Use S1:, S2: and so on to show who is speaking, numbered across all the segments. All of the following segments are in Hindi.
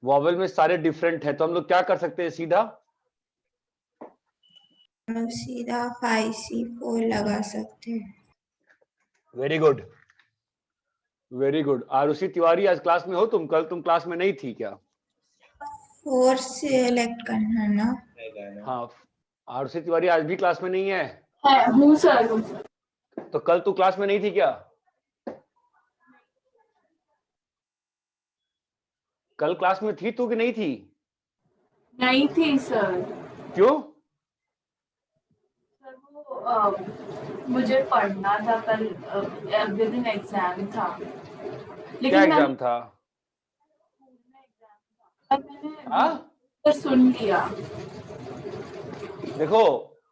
S1: वॉवेल में सारे डिफरेंट है, तो हम लोग क्या कर सकते हैं सीधा
S2: सीधा 5C4 लगा सकते हैं।
S1: Very good, very good. Arushi Tiwari आज क्लास में हो तुम? कल तुम क्लास में नहीं थी क्या?
S2: 4 सिलेक्ट करना है ना?
S1: हाँ, आरुषि तिवारी आज भी क्लास में नहीं है?
S3: हूँ सर।
S1: तो कल तू क्लास में नहीं थी क्या? कल क्लास में थी तू कि नहीं थी?
S3: नहीं थी सर।
S1: क्यों?
S3: सर वो मुझे पढ़ना था कल, अगले दिन एग्जाम था।
S1: क्या
S3: लेकिन
S1: एग्जाम था?
S3: मैंने
S1: हाँ,
S3: सर सुन लिया।
S1: देखो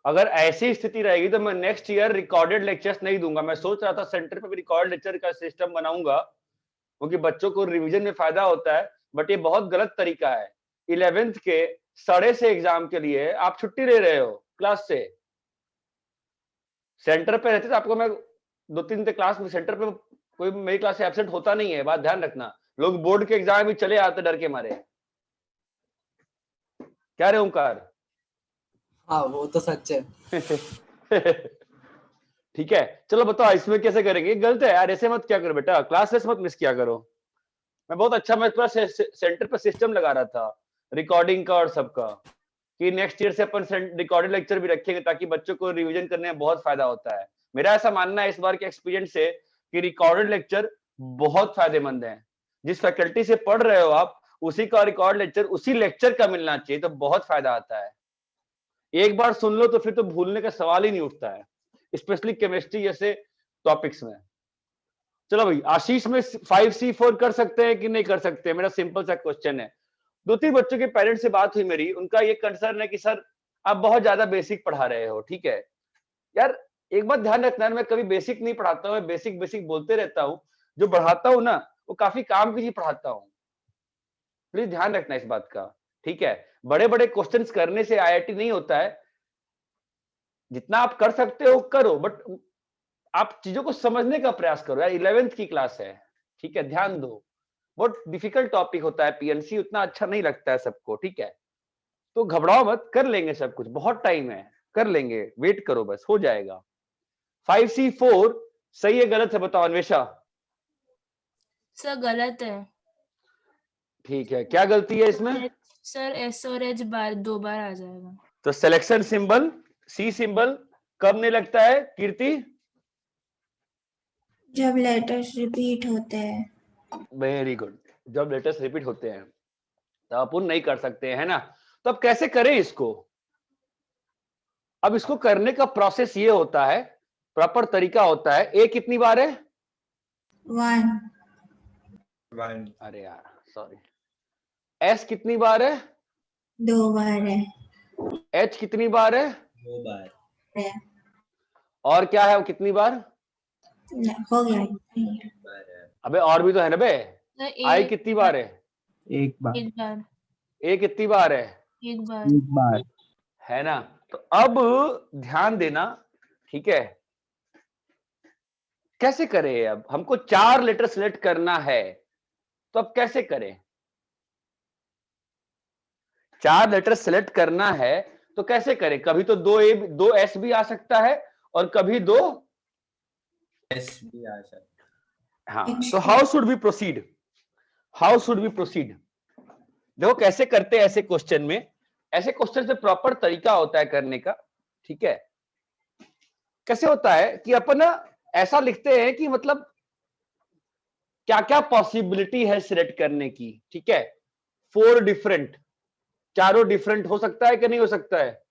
S1: अगर ऐसी स्थिति रहेगी तो मैं नेक्स्ट ईयर रिकॉर्डेड लेक्चर्स नहीं दूंगा। मैं सोच रहा था सेंटर पे भी रिकॉर्ड लेक्चर का सिस्टम बनाऊंगा, क्योंकि बच्चों को रिवीजन में फायदा होता है, बट ये बहुत गलत तरीका है। 11th के साढ़े से एग्जाम के लिए आप छुट्टी ले रहे हो क्लास से। सेंटर पे रहते तो आपको मैं 2-3 दिन क्लास में, सेंटर पे कोई मेरी क्लास से एब्सेंट होता नहीं है, बात ध्यान रखना। लोग बोर्ड के एग्जाम में चले आते डर के मारे। क्या रे ओंकार?
S4: हाँ वो तो सच है।
S1: ठीक है, चलो बताओ इसमें कैसे करेंगे। गलत है यार, ऐसे मत क्या करो बेटा, क्लासेस मत मिस किया करो। मैं बहुत अच्छा, मैं पूरा सेंटर पर सिस्टम लगा रहा था रिकॉर्डिंग का और सबका, कि नेक्स्ट ईयर से अपन रिकॉर्डेड लेक्चर भी रखेंगे ताकि बच्चों को रिवीजन करने में बहुत फायदा होता है। मेरा ऐसा मानना है इस बार के एक्सपीरियंस से कि रिकॉर्डेड लेक्चर बहुत फायदेमंद है। जिस फैकल्टी से पढ़ रहे हो आप, उसी का रिकॉर्ड लेक्चर उसी लेक्चर का मिलना चाहिए, तो बहुत फायदा आता है। एक बार सुन लो तो फिर तो भूलने का सवाल ही नहीं उठता है, स्पेशली केमिस्ट्री जैसे टॉपिक्स में। चलो भाई, आशीष में 5C4 कर सकते हैं कि नहीं कर सकते? मेरा सिंपल सा क्वेश्चन है। 2-3 बच्चों के पेरेंट्स से बात हुई मेरी, उनका ये कंसर्न है कि सर आप बहुत ज्यादा बेसिक पढ़ा रहे हो। ठीक है यार, एक बात ध्यान रखना, मैं कभी बेसिक नहीं पढ़ाता हूँ, मैं बेसिक बेसिक बोलते रहता हूँ। जो पढ़ाता हूँ ना वो काफी काम की चीज पढ़ाता हूँ, प्लीज ध्यान रखना इस बात का। ठीक है, बड़े बड़े क्वेश्चंस करने से आईआईटी नहीं होता है। जितना आप कर सकते हो करो, बट आप चीजों को समझने का प्रयास करो यार। 11th की क्लास है, ठीक है, ध्यान दो। बहुत डिफिकल्ट टॉपिक होता है पीएनसी, उतना अच्छा नहीं लगता है सबको। ठीक है, तो घबराओ मत, कर लेंगे सब कुछ, बहुत टाइम है, कर लेंगे, वेट करो, बस हो जाएगा। 5C4 सही है गलत है बताओ अन्वेषा?
S5: सर गलत है।
S1: ठीक है, क्या गलती है इसमें?
S5: सर एस और एच बार 2 बार आ जाएगा।
S1: तो सिलेक्शन सिंबल सी सिंबल कब नहीं लगता है कीर्ति?
S2: जब लेटर्स रिपीट होते हैं।
S1: वेरी गुड, जब लेटर्स रिपीट होते हैं तो अपन नहीं कर सकते है ना। तो अब कैसे करें इसको? अब इसको करने का प्रोसेस ये होता है, प्रॉपर तरीका होता है। ए कितनी बार है?
S2: 1
S1: अरे यार सॉरी। एस कितनी बार है?
S2: 2 बार है।
S1: एच कितनी बार है?
S4: 2 बार
S2: है।
S1: और क्या है वो कितनी बार?
S2: हो गया।
S1: अबे और भी तो है ना बे।
S5: सर
S1: आई कितनी बार है?
S6: एक बार।
S5: एक बार।
S1: ए कितनी बार है?
S5: एक बार।
S6: एक बार।
S1: है ना। तो अब ध्यान देना, ठीक है, कैसे करें? अब हमको 4 लेटर सिलेक्ट करना है, तो अब कैसे करें? 4 लेटर सिलेक्ट करना है तो कैसे करें? कभी तो 2 एस भी आ सकता है और कभी 2
S4: एस भी आ सकता है।
S1: हाँ, तो how should we proceed? How should we proceed? देखो कैसे करते हैं ऐसे क्वेश्चन में। ऐसे क्वेश्चन से प्रॉपर तरीका होता है करने का। ठीक है, कैसे होता है कि अपन ना ऐसा लिखते हैं कि मतलब क्या क्या पॉसिबिलिटी है सिलेक्ट करने की। ठीक है, 4 डिफरेंट, चारों डिफरेंट हो सकता है कि नहीं हो सकता है?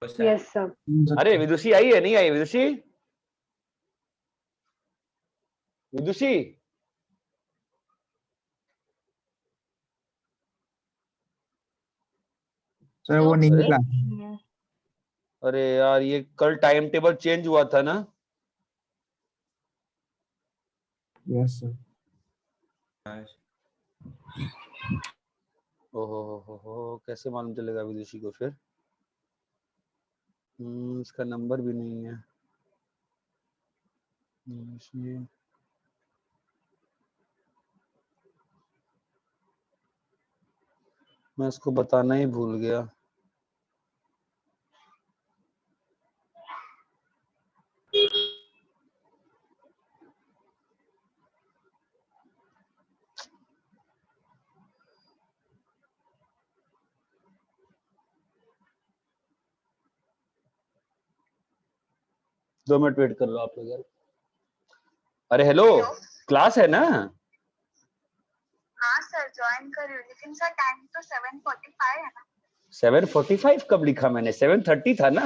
S7: Yes sir.
S1: अरे विदुषी आई है, नहीं आई विदुषी? विदुषी
S6: सर वो नहीं निकला।
S1: अरे यार ये कल टाइम टेबल चेंज हुआ था ना।
S6: Yes sir.
S1: ओहो हो, कैसे मालूम चलेगा विदुषी को फिर? इसका नंबर भी नहीं है। मैं इसको बताना ही भूल गया। दो मिनट वेट कर लो आप लोग यार। अरे हेलो, क्लास है ना?
S2: हाँ सर ज्वाइन कर रही हूँ, लेकिन सर टाइम तो 7:45 है ना।
S1: 7:45 कब लिखा मैंने? 7:30 था ना।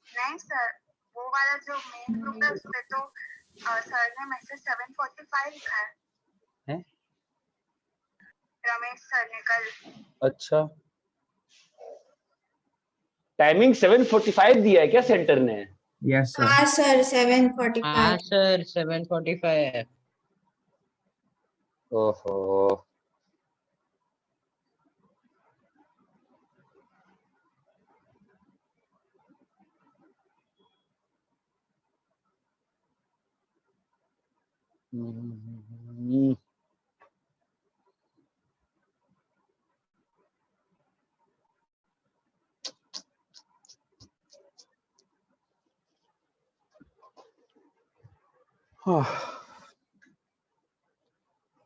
S2: नहीं सर, वो वाला जो मेन ग्रुप है उसपे तो सर ने मैसेज 7:45 लिखा है।
S1: हैं?
S2: रमेश सर ने कल।
S1: अच्छा, टाइमिंग 7:45 दिया है क्या सेंटर ने?
S6: Yes, sir.
S2: हाँ सर 7:45।
S8: हाँ सर 7:45 है।
S1: ओहो,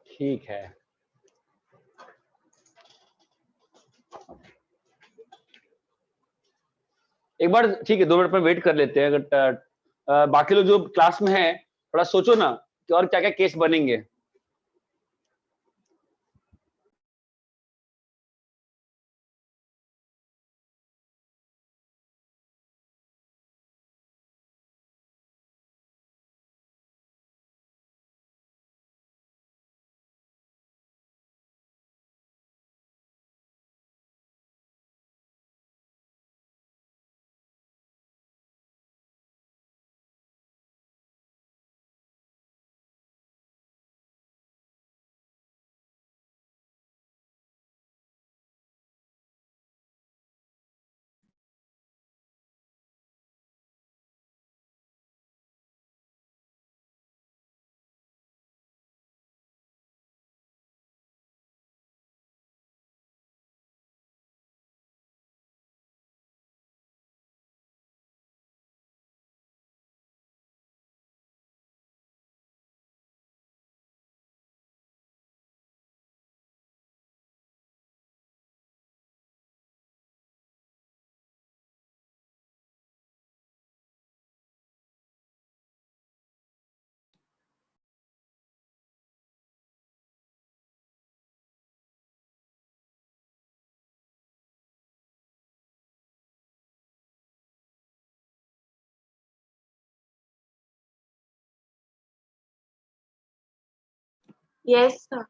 S1: ठीक है। एक बार ठीक है, 2 मिनट में वेट कर लेते हैं। अगर बाकी लोग जो क्लास में हैं थोड़ा सोचो ना कि और क्या क्या केस बनेंगे।
S3: Yes, sir.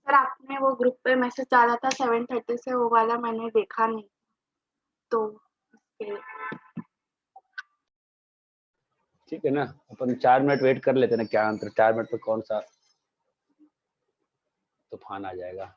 S3: सर आपने वो ग्रुप पे मैसेज डाला था 7:30 से, वो वाला मैंने देखा नहीं तो इसके-
S1: ठीक है ना, अपन 4 मिनट वेट कर लेते हैं ना। क्या अंतर, 4 मिनट में कौन सा तूफान आ जाएगा।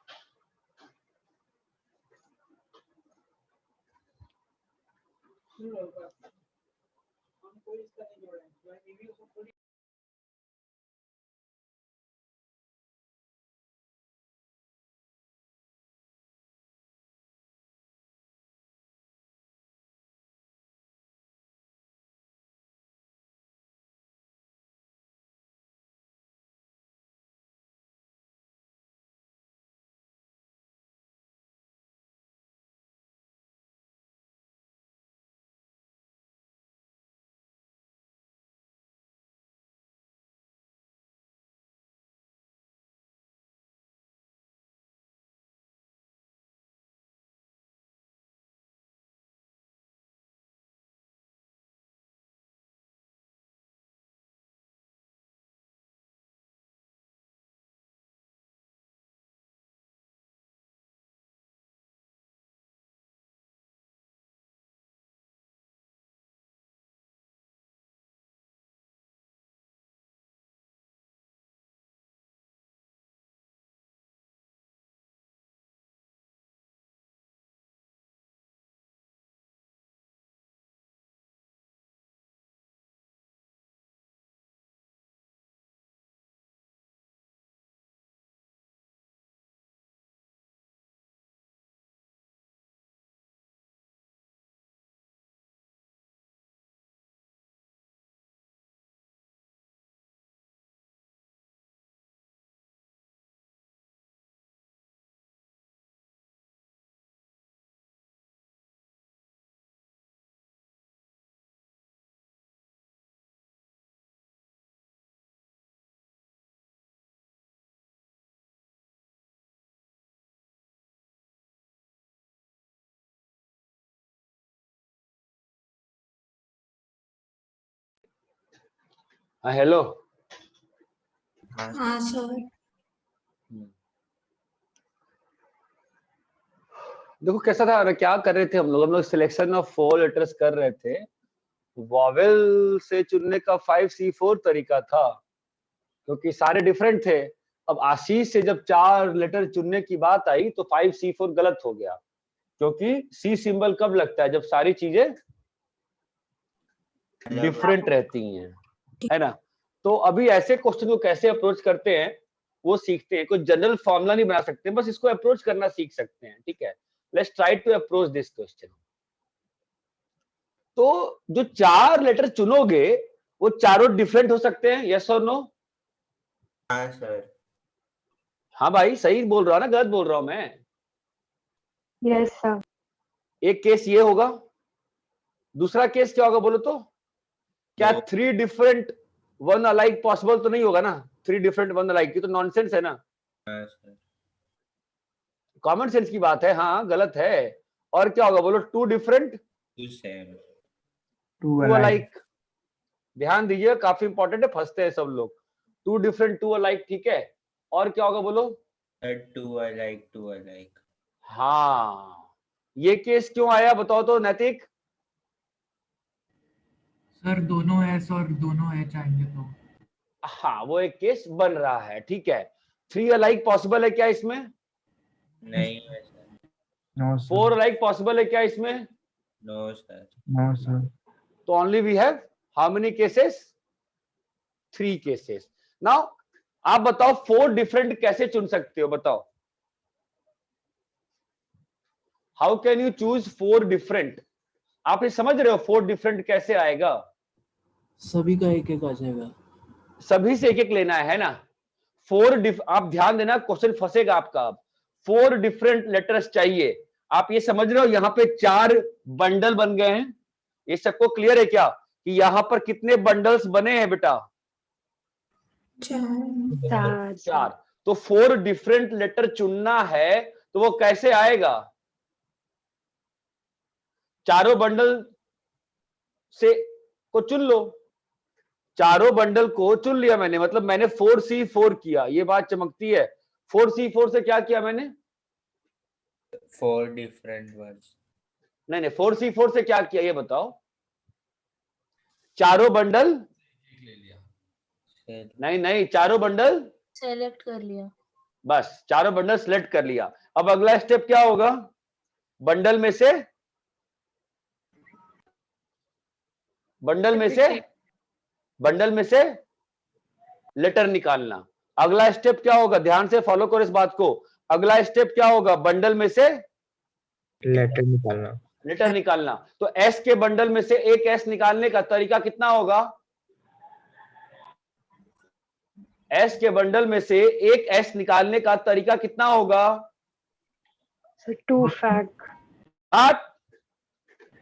S1: हाँ हेलो।
S4: हाँ
S1: देखो कैसा था, क्या कर रहे थे हम लोग सिलेक्शन ऑफ 4 लेटर्स कर रहे थे। वॉवेल से चुनने का 5C4 तरीका था, क्योंकि सारे डिफरेंट थे। अब आशीष से जब 4 लेटर चुनने की बात आई तो 5C4 गलत हो गया, क्योंकि सी सिंबल कब लगता है, जब सारी चीजें डिफरेंट रहती हैं, है ना। तो अभी ऐसे क्वेश्चन को कैसे अप्रोच करते हैं वो सीखते हैं। कोई जनरल फॉर्मूला नहीं बना सकते, बस इसको अप्रोच करना सीख सकते हैं, ठीक है। Let's try to approach this question. तो जो 4 लेटर चुनोगे वो चारों डिफरेंट हो सकते हैं, यस और नो?
S4: हाँ सर।
S1: हाँ भाई, सही बोल रहा हूं ना, गलत बोल रहा हूं मैं?
S7: Yes sir.
S1: एक केस ये होगा, दूसरा केस क्या होगा बोलो तो? क्या
S4: No.
S1: 3 डिफरेंट 1 अलाइक पॉसिबल तो नहीं होगा ना? 3 डिफरेंट 1 अलाइक की तो नॉनसेंस है ना,
S4: हाँ सर।
S1: कॉमन सेंस की बात है। हाँ गलत है। और क्या होगा बोलो? 2 different
S4: two same.
S6: 2
S1: 2
S6: alike.
S1: Alike. ध्यान दीजिए, काफी इंपॉर्टेंट है, फंसते हैं सब लोग। 2 डिफरेंट 2 अलाइक, ठीक है। और क्या होगा बोलो?
S4: Two alike two alike.
S1: हाँ, ये केस क्यों आया बताओ तो नैतिक?
S6: सर दोनों एस और दोनों एच आएंगे तो।
S1: हाँ, वो एक केस बन रहा है, ठीक है। 3 अलाइक पॉसिबल है क्या इसमें?
S4: नहीं है sir.
S6: No
S1: 4
S6: sir.
S1: Alike possible है क्या इसमें?
S4: No sir.
S6: No sir.
S1: तो only we have how many cases? 3 cases. Now आप बताओ 4 डिफरेंट कैसे चुन सकते हो, बताओ। How can you choose 4 different? आप ये समझ रहे हो 4 डिफरेंट कैसे आएगा?
S9: सभी का एक एक आ जाएगा।
S1: सभी से एक एक लेना है ना। 4 आप ध्यान देना, क्वेश्चन फंसेगा आपका। अब 4 डिफरेंट लेटर्स चाहिए। आप ये समझ रहे हो यहाँ पे 4 बंडल बन गए हैं। ये सबको क्लियर है क्या कि यहाँ पर कितने बंडल्स बने हैं बेटा? 4। तो 4 डिफरेंट लेटर चुनना है तो वो कैसे आएगा? चारों बंडल से को चुन लो। चारों बंडल को चुन लिया मैंने, मतलब मैंने 4C4 किया। ये बात चमकती है। 4C4 से क्या किया मैंने?
S4: 4 डिफरेंट वर्ड्स।
S1: नहीं, 4C4 से क्या किया ये बताओ? चारों बंडल नहीं, चारों बंडल
S5: सेलेक्ट कर लिया।
S1: बस चारों बंडल सिलेक्ट कर लिया। अब अगला स्टेप क्या होगा? बंडल में से लेटर निकालना। अगला स्टेप क्या होगा? ध्यान से फॉलो करो इस बात को। अगला स्टेप क्या होगा? बंडल में से लेटर निकालना। तो एस के बंडल में से एक एस निकालने का तरीका कितना होगा? एस के बंडल में से एक एस निकालने का तरीका कितना होगा?
S7: 2 फैक्ट।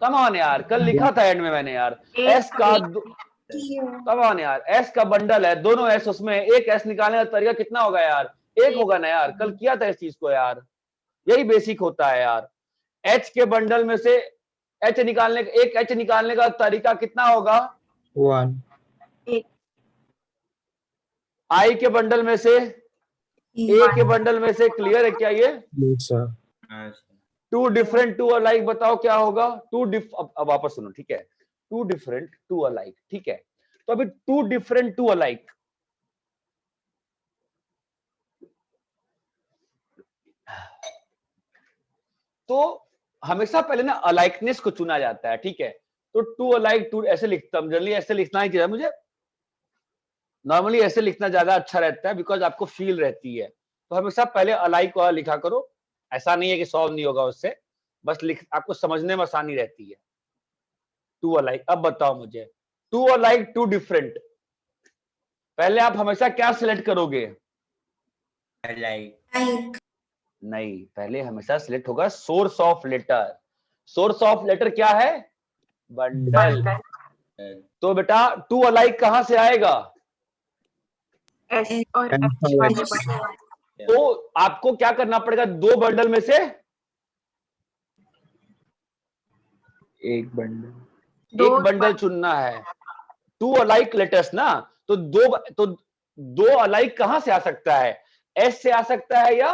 S1: कम ऑन यार, कल लिखा था एंड में मैंने यार। एस का कम ऑन यार, एस का बंडल है, दोनों एस, उसमें एक एस निकालने का तरीका कितना होगा यार? एक होगा ना यार, कल किया था इस चीज को यार। यही बेसिक होता है यार। एच के बंडल में से एच निकालने एक एच निकालने का तरीका कितना होगा?
S6: 1।
S1: आई के बंडल में से ए के बंडल में से। क्लियर है क्या ये?
S6: सर।
S4: हाँ सर।
S1: 2 डिफरेंट 2 अलाइक, बताओ क्या होगा? अब वापस सुनो, ठीक है। 2 डिफरेंट 2 अलाइक, ठीक है। तो अभी 2 डिफरेंट 2 अलाइक, तो हमेशा पहले ना अलाइकनेस को चुना जाता है, ठीक है। तो 2 अलाइक 2 ऐसे लिखता हूं, जनरली ऐसे लिखना ही चाहिए मुझे। नॉर्मली ऐसे लिखना ज्यादा अच्छा रहता है, बिकॉज आपको फील रहती है। तो हमेशा पहले अलाइक वाला लिखा करो। ऐसा नहीं है कि सॉल्व नहीं होगा उससे, बस आपको समझने में आसानी रहती है। 2 अलाइक। अब बताओ मुझे 2 अलाइक 2 डिफरेंट, पहले आप हमेशा क्या सिलेक्ट करोगे?
S4: अलाइक।
S1: नहीं, पहले हमेशा सिलेक्ट होगा source of letter. Source of letter क्या है? बंडल। तो बेटा 2 अलाइक कहां से आएगा?
S3: एस और एच वाले बंडल।
S1: तो आपको क्या करना पड़ेगा? 2 बंडल में से एक बंडल चुनना है। 2 अलाइक लेटर्स ना, तो दो अलाइक कहां से आ सकता है? एस से आ सकता है या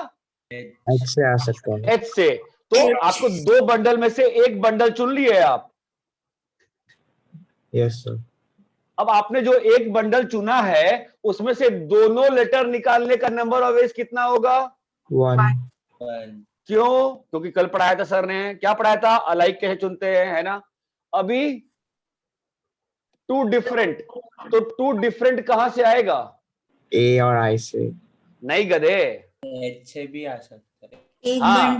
S6: H से आ सकता है।
S1: एच से? तो आपको दो बंडल में से एक बंडल चुन लिए आप।
S6: Yes sir.
S1: अब आपने जो एक बंडल चुना है उसमें से दोनों लेटर निकालने का नंबर ऑफ वेज कितना होगा?
S6: 1.
S4: 1.
S1: क्यों? क्योंकि कल पढ़ाया था सर ने, क्या पढ़ाया था? अलाइक कैसे चुनते हैं, है ना? अभी टू डिफरेंट, तो टू डिफरेंट कहां से आएगा?
S6: A और I से।
S1: नहीं गधे,
S4: H से भी आ सकता है।
S1: हाँ,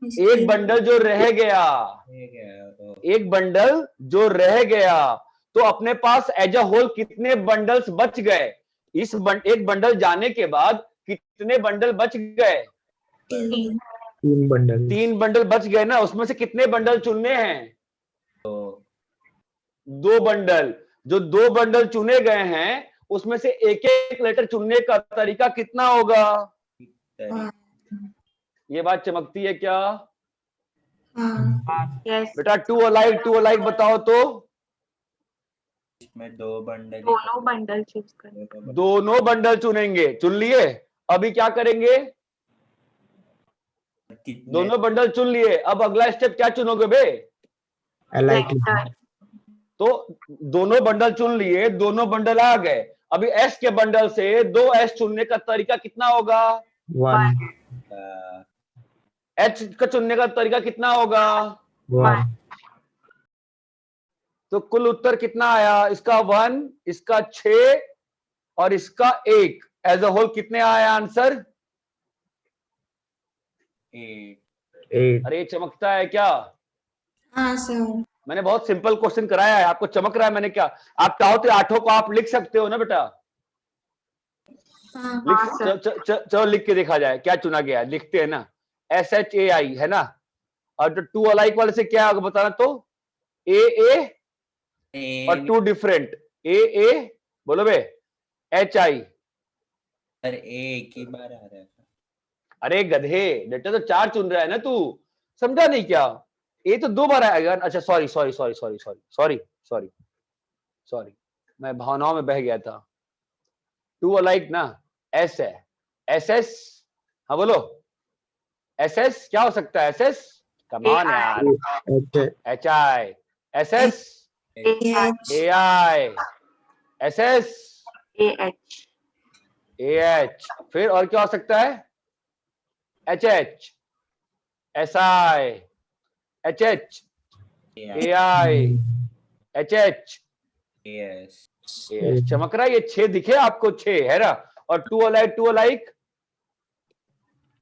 S1: एक बंडल जो रह गया,
S4: ठीक है,
S1: एक बंडल जो रह गया, तो अपने पास एज अ होल कितने बंडल्स बच गए? एक बंडल जाने के बाद कितने बंडल बच गए?
S6: 3 बंडल।
S1: 3 बंडल बच गए ना, उसमें से कितने बंडल चुनने हैं?
S4: तो
S1: 2 बंडल। जो 2 बंडल चुने गए हैं उसमें से एक एक लेटर चुनने का तरीका कितना होगा? ये बात चमकती है क्या
S3: यस,
S1: बेटा? टू अलाइक बताओ तो।
S4: इसमें 2 बंडल
S3: दोनों बंडल चूज करें।
S1: दोनों बंडल चुनेंगे, चुन लिए। अभी क्या करेंगे?
S4: कितने
S1: दोनों बंडल चुन लिए, अब अगला स्टेप क्या चुनोगे बे?
S6: Alike
S3: लेटर,
S1: तो दोनों बंडल चुन लिए, दोनों बंडल आ गए। अभी एस के बंडल से 2 एस चुनने का तरीका कितना होगा?
S6: 1.
S1: एच का चुनने का तरीका कितना होगा?
S6: 1.
S1: तो कुल उत्तर कितना आया? इसका 1, इसका 6 और इसका 1, एज अ होल कितने आया आंसर?
S4: 8.
S6: 8.
S1: अरे चमकता है क्या?
S2: हाँ सर।
S1: मैंने बहुत सिंपल क्वेश्चन कराया है, आपको चमक रहा है मैंने क्या? आप चाहो तो 8 को आप लिख सकते हो ना बेटा? चलो लिख के देखा जाए क्या चुना गया, लिखते हैं ना। SHAI है ना, और जो टू अलाइक वाले से क्या होगा बताना तो? AA और टू डिफरेंट AA, बोलो बे। HI,
S4: सर एक ही बार आ रहा है।
S1: अरे गधे, बेटा तो 4 चुन रहा है ना तू, समझा नहीं क्या? ए तो 2 बार आएगा। अच्छा सॉरी, मैं भावनाओं में बह गया था। टू अलाइक ना, एस है, SS, हाँ बोलो। SS क्या हो सकता है? SS, कमान यार। HI, SS, AI, SS, AH, फिर और क्या हो सकता है? HH, SI, HH, AI, HH,
S4: Yes.
S1: AH। चमक रहा है ये? 6 दिखे आपको? 6 है ना? और two alike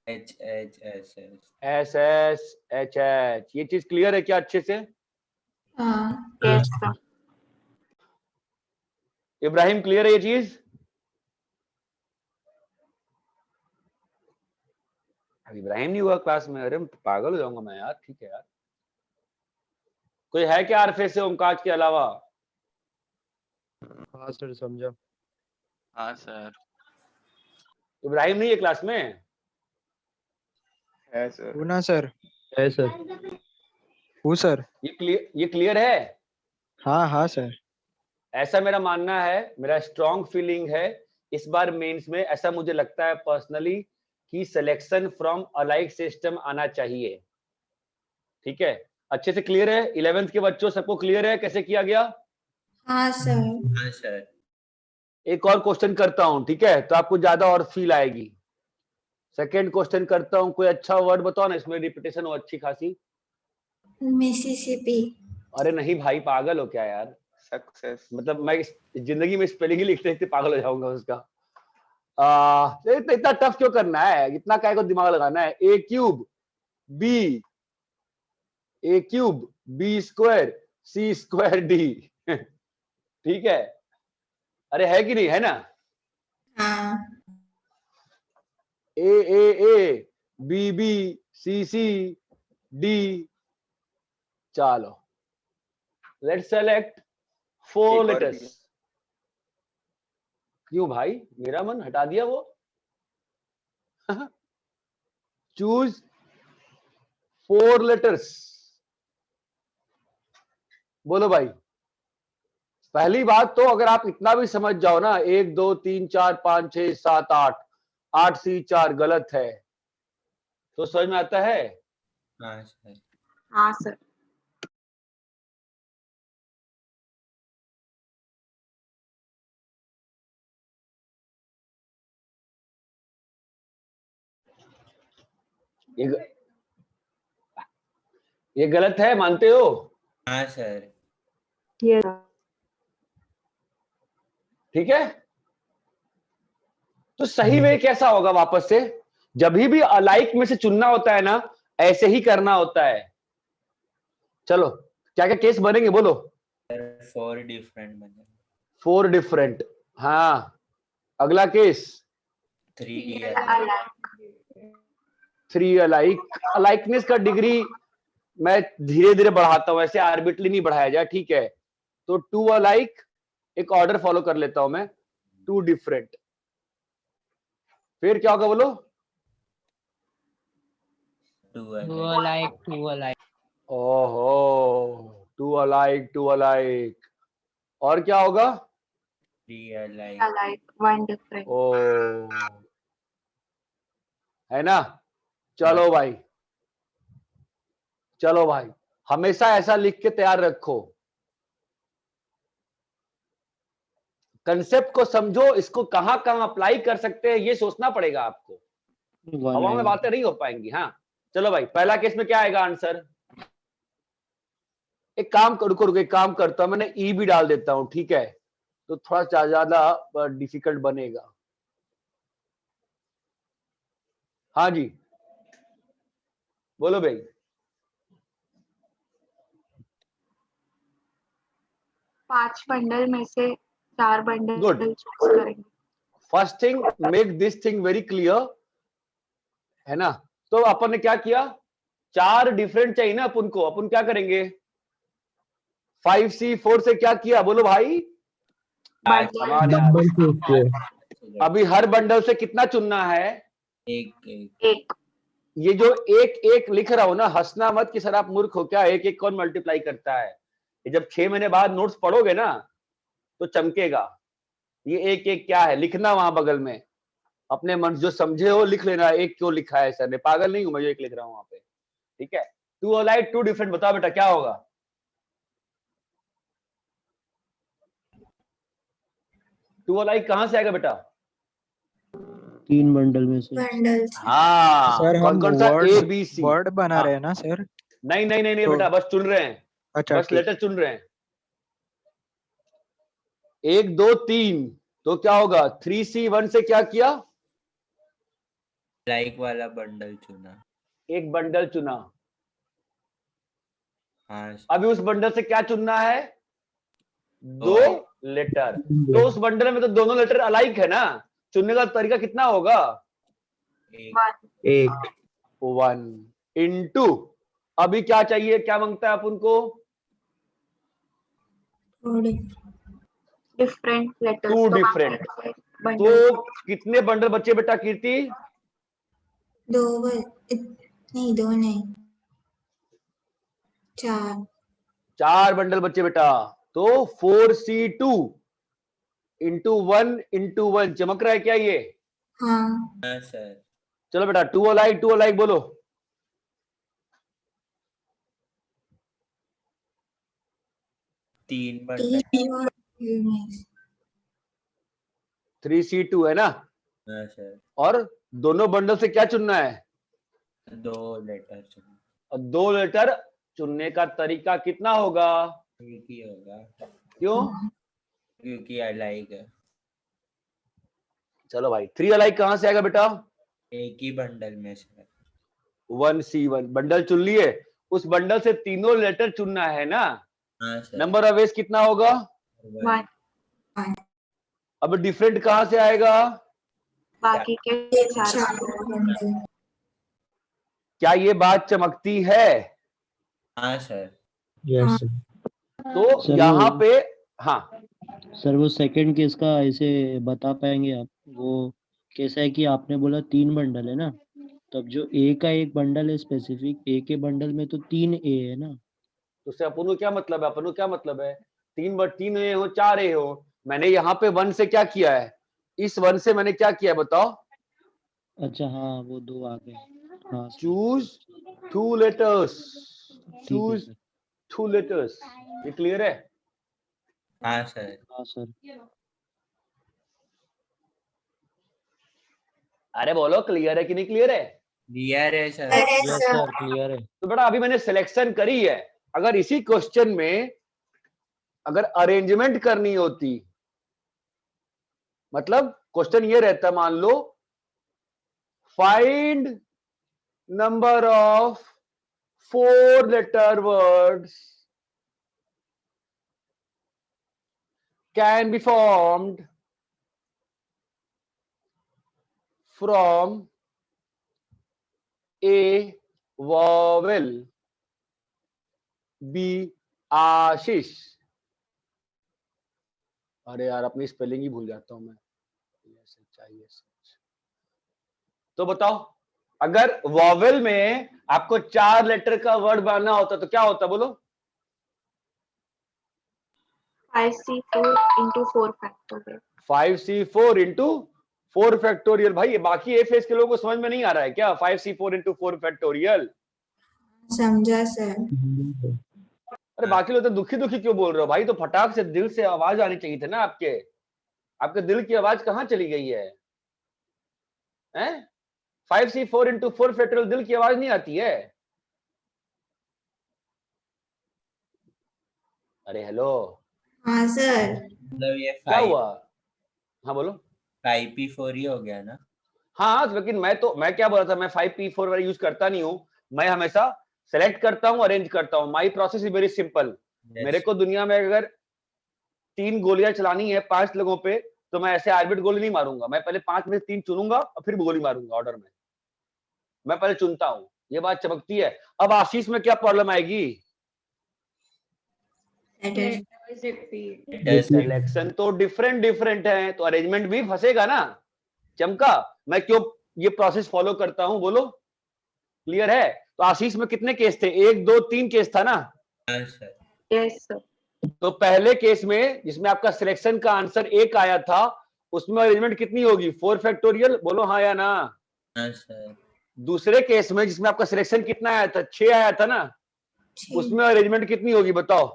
S4: HHSS.
S1: SS, HH। ये चीज क्लियर है क्या अच्छे से? इब्राहिम क्लियर है ये चीज? इब्राहिम नहीं हुआ क्लास में? अरे पागल हो जाऊंगा मैं यार। ठीक है यार, कोई है क्या आरफे से ओमकाज के अलावा?
S10: हाँ सर समझा।
S11: हाँ सर।
S1: इब्राहिम नहीं है क्लास में?
S11: है सर।
S10: ना सर। है सर। हूँ सर।
S1: ये क्लियर है?
S10: हाँ हाँ सर।
S1: ऐसा मेरा मानना है, मेरा स्ट्रॉन्ग फीलिंग है इस बार मेंस में, ऐसा मुझे लगता है पर्सनली कि सिलेक्शन फ्रॉम अलाइक सिस्टम आना चाहिए। ठीक है, अच्छे से क्लियर है? 11th के बच्चों सबको क्लियर है कैसे किया गया?
S2: हाँ सर।
S4: हाँ सर।
S1: एक और क्वेश्चन करता हूं, ठीक है, तो आपको ज्यादा और फील आएगी। सेकंड क्वेश्चन करता हूं, कोई अच्छा वर्ड बताओ ना इसमें रिपीटेशन हो अच्छी खासी।
S2: मिसिसिपी।
S1: अरे नहीं भाई, पागल हो क्या यार?
S11: सक्सेस।
S1: मतलब मैं जिंदगी में स्पेलिंग ही लिखते लिखते पागल हो जाऊंगा उसका। इतना टफ क्यों करना है? इतना काय को दिमाग लगाना है? A cube B square C² D ठीक है? अरे है कि नहीं, है ना?
S2: हाँ।
S1: A B C D। चलो लेट्स सेलेक्ट 4 लेटर्स। क्यों भाई, मेरा मन हटा दिया वो? Choose 4 letters. बोलो भाई, पहली बात तो अगर आप इतना भी समझ जाओ ना, 1 2 3 4 5 6 7 8 8 सी 4 गलत है, तो समझ में आता है?
S4: हाँ सर।
S3: हाँ सर।
S1: ये ये गलत है, मानते हो?
S4: हाँ सर।
S7: Yes.
S1: ठीक है, तो सही वे कैसा होगा? वापस से जब भी अलाइक में से चुनना होता है ना, ऐसे ही करना होता है। चलो क्या क्या केस बनेंगे बोलो?
S4: 4 डिफरेंट बने।
S1: 4 डिफरेंट, हाँ। अगला केस
S4: 3
S1: 3 अलाइक। अलाइकनेस का डिग्री मैं धीरे धीरे बढ़ाता हूं, ऐसे आर्बिट्रली नहीं बढ़ाया जाए, ठीक है? तो 2 अलाइक, एक ऑर्डर फॉलो कर लेता हूं मैं, 2 डिफरेंट। फिर क्या होगा बोलो?
S8: 2 alike, 2 alike.
S1: ओहो, 2 अलाइक 2 अलाइक। और क्या होगा?
S4: 3 alike.
S3: Alike, 1 different.
S1: ओ, है ना? चलो भाई, चलो भाई, हमेशा ऐसा लिख के तैयार रखो। कंसेप्ट को समझो, इसको कहां कहां अप्लाई कर सकते हैं ये सोचना पड़ेगा आपको, हवा में बातें नहीं हो पाएंगी। हाँ चलो भाई, पहला केस में क्या आएगा आंसर? एक काम करो, रुको रुको, एक काम करता हूं, मैंने ई भी डाल देता हूं, ठीक है? तो थोड़ा ज्यादा डिफिकल्ट बनेगा। हाँ जी बोलो भाई।
S3: 5 बंडल में से 4 बंडल
S1: Good.
S3: चूज करेंगे।
S1: First thing, make this thing very clear, है ना? तो अपन ने क्या किया? 4 डिफरेंट चाहिए ना अपन को, अपन क्या करेंगे? 5C4 से क्या किया बोलो भाई? कमाल यार।
S6: बंडल चूज किए।
S1: अभी हर बंडल से कितना चुनना है?
S3: एक।
S1: ये जो एक एक लिख रहा हूं ना, हंसना मत कि सर आप मूर्ख हो क्या, एक एक कौन मल्टीप्लाई करता है? ये जब 6 महीने बाद नोट्स पढ़ोगे ना तो चमकेगा। ये एक एक क्या है लिखना वहां बगल में, अपने मन जो समझे हो लिख लेना, एक क्यों लिखा है सर ने, पागल नहीं हूं मैं जो एक लिख रहा हूं वहां पे, ठीक है? 2 अलाइक 2 डिफरेंट, बताओ बेटा क्या होगा? 2 अलाइक कहां से आएगा बेटा?
S9: 3 बंडल में से।
S1: हाँ,
S10: सर
S1: कौन
S10: हम
S1: कौन सा?
S10: Word
S1: A B C
S10: word बना रहे हैं ना सर?
S1: नहीं नहीं नहीं नहीं
S10: तो-
S1: बेटा, बस चुन रहे हैं,
S10: अच्छा
S1: बस
S10: ठीक।
S1: लेटर चुन रहे हैं। 1 2 3, तो क्या होगा? 3C1 से क्या किया?
S4: लाइक वाला बंडल चुना।
S1: एक बंडल चुना।
S4: हाँ
S1: अभी उस बंडल से क्या चुनना है? 2 लेटर। तो उस बंडल में तो दोनों लेटर अलाइक है ना, चुनने का तरीका कितना होगा?
S6: एक
S1: 1 इंटू, अभी क्या चाहिए, क्या मांगता है अपन को?
S3: Different letters.
S1: 2 डिफरेंट। तो कितने बंडल बचे बेटा कीर्ति?
S2: 2 नहीं 4
S1: बंडल बचे बेटा। तो 4C2 इंटू 1 चमक रहा है क्या ये?
S2: हाँ
S4: सर।
S1: चलो बेटा 2 अलाइक बोलो।
S4: 3 बंडल।
S1: 3C2 है ना?
S4: हाँ सर।
S1: और दोनों बंडल से क्या चुनना है?
S4: 2 लेटर चुना।
S1: और 2 लेटर चुनने का तरीका कितना होगा?
S4: एक ही होगा
S1: क्यों?
S4: क्योंकि अलाइक है।
S1: चलो भाई 3 अलाइक कहां से आएगा बेटा?
S4: एक ही बंडल में से।
S1: 1C1 बंडल चुन लिए, उस बंडल से तीनों लेटर चुनना है ना?
S4: हाँ सर।
S1: नंबर ऑफ वेज कितना होगा?
S3: 1।
S1: अब डिफरेंट कहां से आएगा?
S3: बाकी के 4
S1: क्या ये बात चमकती है?
S4: हाँ सर।
S6: यस
S1: तो
S9: सर
S1: यहाँ पे, हाँ
S9: सर वो सेकंड केस का ऐसे बता पाएंगे आप? वो कैसा है कि आपने बोला 3 बंडल है ना, तब जो ए का एक बंडल है स्पेसिफिक, ए के बंडल में तो 3 ए है ना?
S1: तो उससे अपन को क्या मतलब है? अपन को क्या मतलब है? तीन ए हो 4 ए हो, मैंने यहाँ पे 1 से क्या किया है, इस 1 से मैंने क्या किया है बताओ,
S9: अच्छा हाँ वो 2 आ गए। हाँ सर,
S1: चूज 2 लेटर्स,
S9: ठीक है
S1: चूज
S9: सर।
S1: 2 लेटर्स। ये क्लियर है?
S4: हाँ सर।
S9: हाँ सर।
S1: अरे बोलो क्लियर है कि नहीं क्लियर है?
S4: क्लियर है सर।
S9: यस सर, क्लियर है।
S1: तो बेटा अभी मैंने सिलेक्शन करी है, अगर इसी क्वेश्चन में अगर अरेंजमेंट करनी होती, मतलब क्वेश्चन ये रहता, मान लो find number of 4 letter words can be formed from a vowel, B Ashish. अरे यार अपनी स्पेलिंग ही भूल जाता हूं मैं, तो बताओ अगर वॉवेल में आपको 4 लेटर का वर्ड बनाना होता तो क्या होता बोलो?
S3: 5C4 into 4 factorial.
S1: 5C4 into 4 factorial. भाई ये बाकी ए फेस के लोगों को समझ में नहीं आ रहा है क्या? 5C4 into 4 factorial.
S2: समझा सर।
S1: अरे बाकी लोग तो दुखी दुखी क्यों बोल रहे हो भाई? तो फटाक से दिल से आवाज आनी चाहिए थी ना आपके, आपके दिल की आवाज कहाँ चली गई है? हैं? 5C4 into 4 फैक्टोरियल, दिल की आवाज नहीं आती है? अरे हेलो,
S2: हाँ सर।
S4: मतलब ये
S1: क्या हुआ? हाँ बोलो।
S4: 5P4 ही हो गया ना?
S1: हाँ लेकिन मैं क्या बोल रहा था, मैं 5P4 वाला यूज करता नहीं हूँ, मैं हमेशा सेलेक्ट करता हूँ, अरेंज करता हूँ। My process is very simple. मेरे को दुनिया में अगर 3 गोलियां चलानी है 5 लोगों पे, तो मैं ऐसे आर्बिट गोली नहीं मारूंगा, मैं पहले 5 में से 3 चुनूंगा और फिर गोली मारूंगा ऑर्डर में। मैं पहले चुनता हूँ, ये बात चमकती है। अब आशीष में क्या प्रॉब्लम आएगी? सिलेक्शन तो डिफरेंट डिफरेंट है, तो अरेंजमेंट भी फंसेगा ना। चमका, मैं क्यों ये प्रोसेस फॉलो करता हूं बोलो? क्लियर है? तो आशीष में कितने केस थे? 1 2 3 केस था ना?
S4: हाँ सर।
S3: Yes sir.
S1: तो पहले केस में जिसमें आपका सिलेक्शन का आंसर 1 आया था, उसमें अरेंजमेंट कितनी होगी? 4 फैक्टोरियल। बोलो हाँ या ना?
S4: हाँ सर।
S1: दूसरे केस में जिसमें आपका सिलेक्शन कितना आया था? 6 आया था ना, उसमें अरेंजमेंट कितनी होगी बताओ?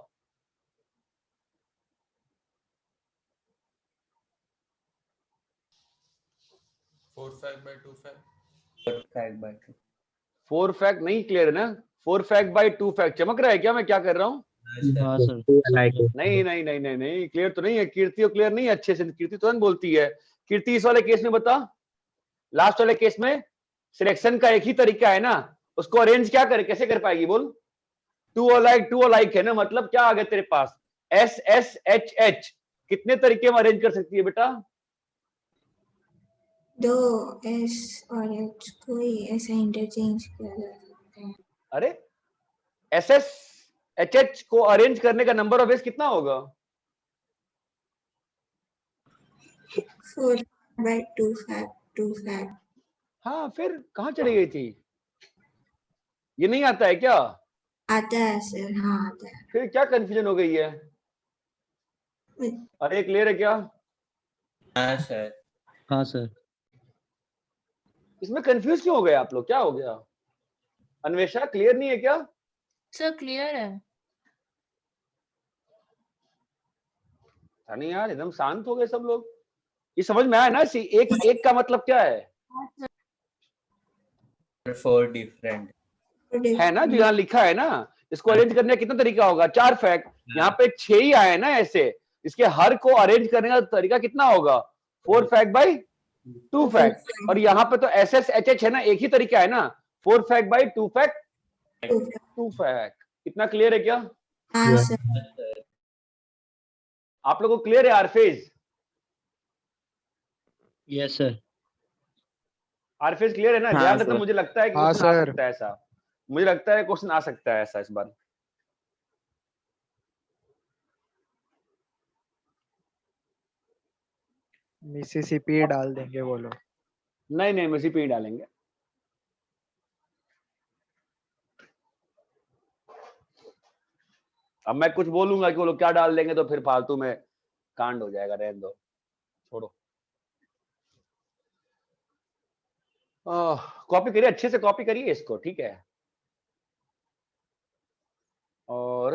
S4: 4 fact by 2।
S1: 4 फैक्ट नहीं क्लियर है ना? 4 फैक्ट बाय 2 फैक्ट। चमक रहा है क्या मैं क्या कर रहा हूं?
S9: हाँ सर।
S1: नहीं नहीं नहीं नहीं नहीं, क्लियर तो नहीं है। कीर्ति को क्लियर नहीं है अच्छे से, कीर्ति तुरंत बोलती है। कीर्ति इस वाले केस में बता, लास्ट वाले केस में सिलेक्शन का एक ही तरीका है ना, उसको अरेंज क्या करे, कैसे कर पाएगी बोल? टू अलाइक है ना, मतलब क्या आ गया तेरे पास? एस एस एच एच कितने तरीके में अरेंज कर सकती है बेटा?
S2: 2 S और H कोई ऐसा इंटरचेंज किया जा सकता है।
S1: अरे एस एस एच एच को अरेंज करने का नंबर ऑफ वेज कितना होगा?
S2: 4 by 2 fact।
S1: हाँ फिर कहां चली गई थी? ये नहीं आता है क्या?
S2: आता है सर। हाँ आता है।
S1: फिर क्या कंफ्यूजन हो गई है? अरे क्लियर है क्या?
S4: हाँ सर।
S9: हाँ सर।
S1: इसमें कंफ्यूज क्यों हो गए आप लोग? क्या हो गया? अन्वेषा क्लियर नहीं है क्या?
S5: सर क्लियर है।
S1: नहीं यार एकदम शांत हो गए सब लोग। ये समझ में आया ना? एक एक का मतलब क्या है?
S4: 4 different।
S1: है ना, जो यहाँ लिखा है ना, इसको अरेंज करने का कितना तरीका होगा? 4 फैक्ट। यहाँ पे 6 ही आए ना ऐसे, इसके हर को अरेंज करने का तरीका कितना होगा? 4 फैक्ट बाई 2 फैक्ट। और यहाँ पे तो एस एस एच एच है ना, एक ही तरीका है ना, 4 फैक्ट बाई 2 फैक्ट 2 फैक्ट। इतना क्लियर है क्या?
S2: हाँ सर।
S1: आप लोगों को क्लियर है आरफेज?
S9: Yes sir.
S1: आरफेज क्लियर है ना?
S11: हाँ,
S1: ध्यान रखना,
S11: सर।
S1: मुझे लगता है कि
S10: हाँ,
S1: क्वेश्चन आ
S10: सर।
S1: सकता है ऐसा, मुझे लगता है क्वेश्चन आ सकता है ऐसा इस बार।
S10: मिसिसिपी डाल देंगे वो लोग।
S1: नहीं नहीं, मिसिसिपी नहीं डालेंगे। अब मैं कुछ बोलूंगा कि वो लोग क्या डाल देंगे तो फिर फालतू में कांड हो जाएगा, रहने दो, छोड़ो। कॉपी करिए, अच्छे से कॉपी करिए इसको, ठीक है। और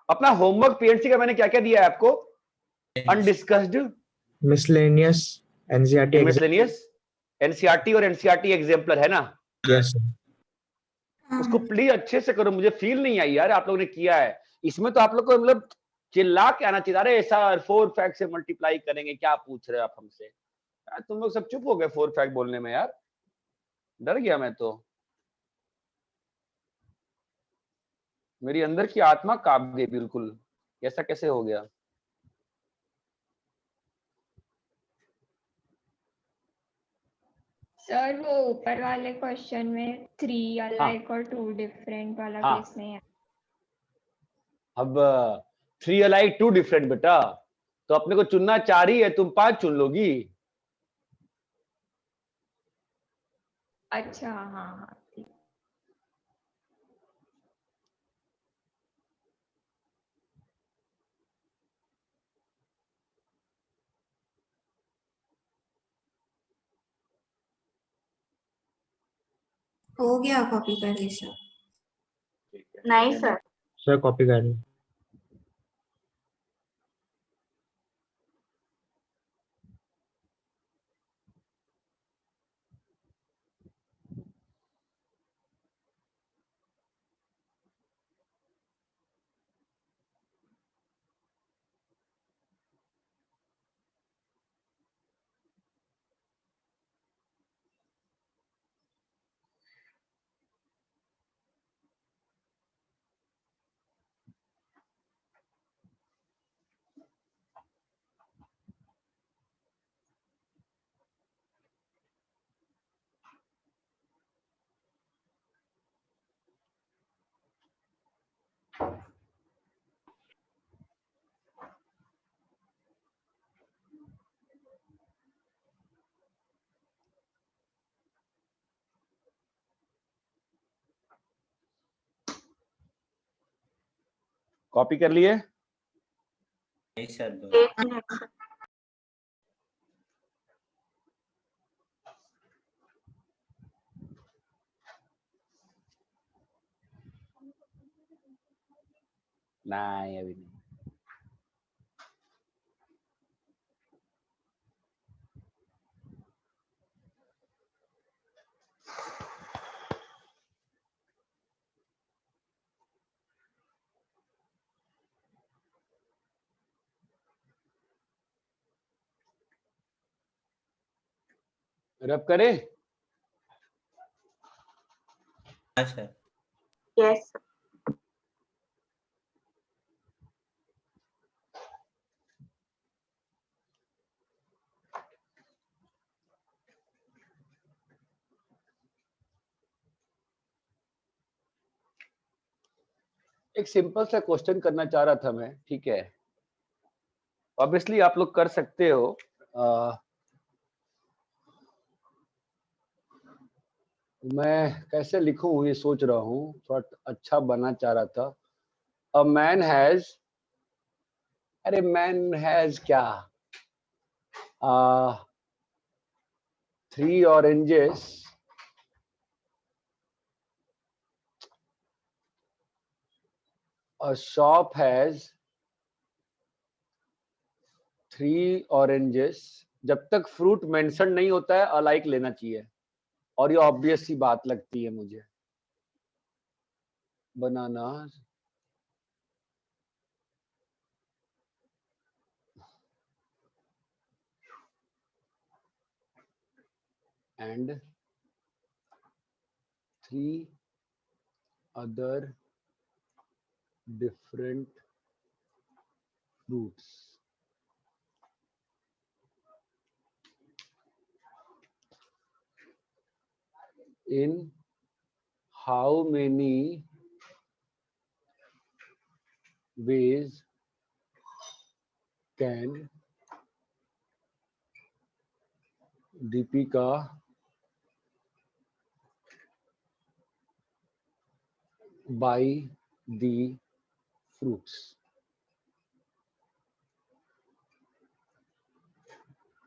S1: अपना होमवर्क पीएनसी का मैंने क्या क्या दिया है आपको? Undiscussed,
S6: Miscellaneous NCERT exam.
S1: Miscellaneous, NCERT और एनसीईआरटी एग्जाम्पलर है ना?
S6: Yes, sir.
S1: उसको प्लीज अच्छे से करो, मुझे फील नहीं आई यार आप लोगों ने किया है। इसमें तो आप लोग को मतलब चिल्ला के आना चाहिए, अरे ऐसा 4 फैक्ट से मल्टीप्लाई करेंगे, क्या पूछ रहे हो आप हमसे यार? तुम लोग सब चुप हो गए 4 फैक्ट बोलने में यार, डर गया मैं तो, मेरी अंदर की आत्मा कांप गई बिल्कुल, ऐसा कैसे हो गया?
S12: सर वो ऊपर वाले क्वेश्चन में 3 अलाइक और 2 डिफरेंट वाला
S1: हाँ।
S12: केस नहीं है।
S1: अब 3 अलाइक 2 डिफरेंट बेटा, तो अपने को चुनना 4 ही है, तुम 5 चुन लोगी।
S12: अच्छा हाँ हाँ ठीक।
S3: हो गया कॉपी कर ली सर? नहीं सर।
S6: Sir, copy कर रहे हैं.
S1: कॉपी कर लिए?
S4: नहीं सर, दो।
S3: एक मिनट सर।
S1: नहीं अभी नहीं। रब करे?
S4: हाँ सर।
S3: Yes sir.
S1: एक सिंपल सा क्वेश्चन करना चाह रहा था मैं, ठीक है। ऑब्वियसली आप लोग कर सकते हो। मैं कैसे लिखूं ये सोच रहा हूँ, थोड़ा अच्छा बनना चाह रहा था। अ मैन हैज, अरे मैन हैज क्या, 3 oranges, a shop has 3 oranges। जब तक फ्रूट मेंशन नहीं होता है अलाइक लेना चाहिए, और ये ऑब्वियस सी बात लगती है मुझे। बनाना and 3 other different fruits in how many ways can Deepika by the fruits.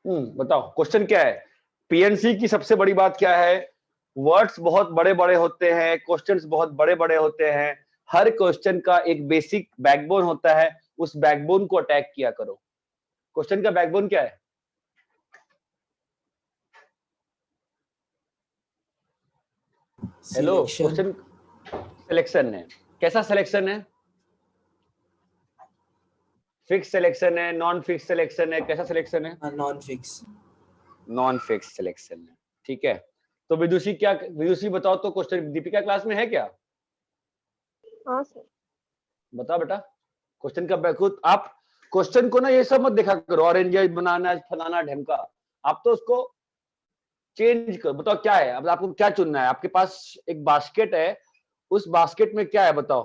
S1: बताओ क्वेश्चन क्या है? पीएनसी की सबसे बड़ी बात क्या है? वर्ड्स बहुत बड़े बड़े होते हैं, क्वेश्चंस बहुत बड़े बड़े होते हैं। हर क्वेश्चन का एक बेसिक बैकबोन होता है, उस बैकबोन को अटैक किया करो। क्वेश्चन का बैकबोन क्या है? हेलो, क्वेश्चन सिलेक्शन है। कैसा सिलेक्शन है? फिक्स सिलेक्शन है, नॉन फिक्स सिलेक्शन है, कैसा सिलेक्शन है?
S8: Non fix.
S1: Non fix selection है, ठीक है। तो विदुषी क्या, विदुषी बताओ तो क्वेश्चन दीपिका क्लास में है क्या?
S7: हाँ सर।
S1: बताओ बेटा क्वेश्चन का बैकूत। आप क्वेश्चन को ना ये सब मत देखा करो, ऑरेंज बनाना फलाना ढमका, आप तो उसको चेंज करो। बताओ क्या है, अब आपको क्या चुनना है? आपके पास एक बास्केट है, उस बास्केट में क्या है बताओ?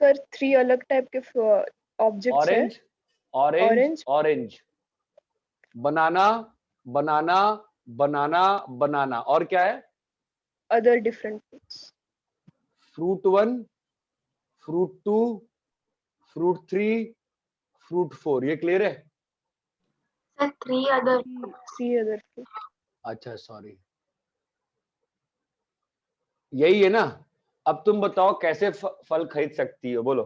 S7: सर 3 अलग टाइप के ऑब्जेक्ट्स है।
S1: Orange, orange, orange, banana, banana, banana, banana, और क्या है?
S7: Other different fruits.
S1: Fruit 1, fruit 2, fruit 3, fruit 4। ये क्लियर है?
S3: Sir 3 other.
S7: See other fruit.
S1: अच्छा सॉरी, यही है ना। अब तुम बताओ कैसे फल खरीद सकती हो, बोलो।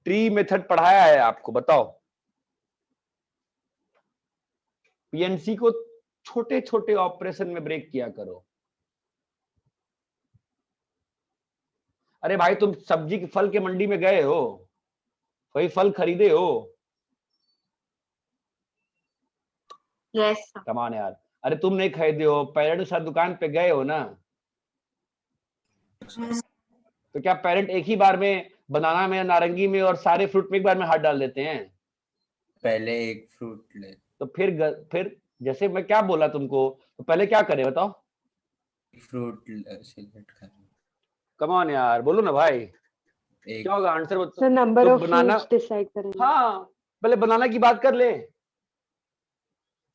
S1: ट्री मेथड पढ़ाया है आपको, बताओ। पीएनसी को छोटे छोटे ऑपरेशन में ब्रेक किया करो। अरे भाई तुम सब्जी के फल के मंडी में गए हो, वही फल खरीदे हो।
S3: यस
S1: कमान यार, अरे तुम नहीं खरीदे हो, पेरेंट के साथ दुकान पे गए हो ना। तो क्या पेरेंट एक ही बार में बनाना में, नारंगी में और सारे फ्रूट में एक बार में हाथ डाल देते हैं?
S4: पहले एक फ्रूट ले।
S1: तो फिर जैसे मैं क्या बोला तुमको, तो पहले क्या करें बताओ?
S4: फ्रूट सिलेक्ट कर।
S1: कम ऑन यार, बोलो ना भाई, क्या होगा आंसर बताओ।
S7: सर नंबर
S1: तो
S7: ऑफ फ्रूट्स डिसाइड करेंगे।
S1: हाँ, पहले बनाना की बात कर ले।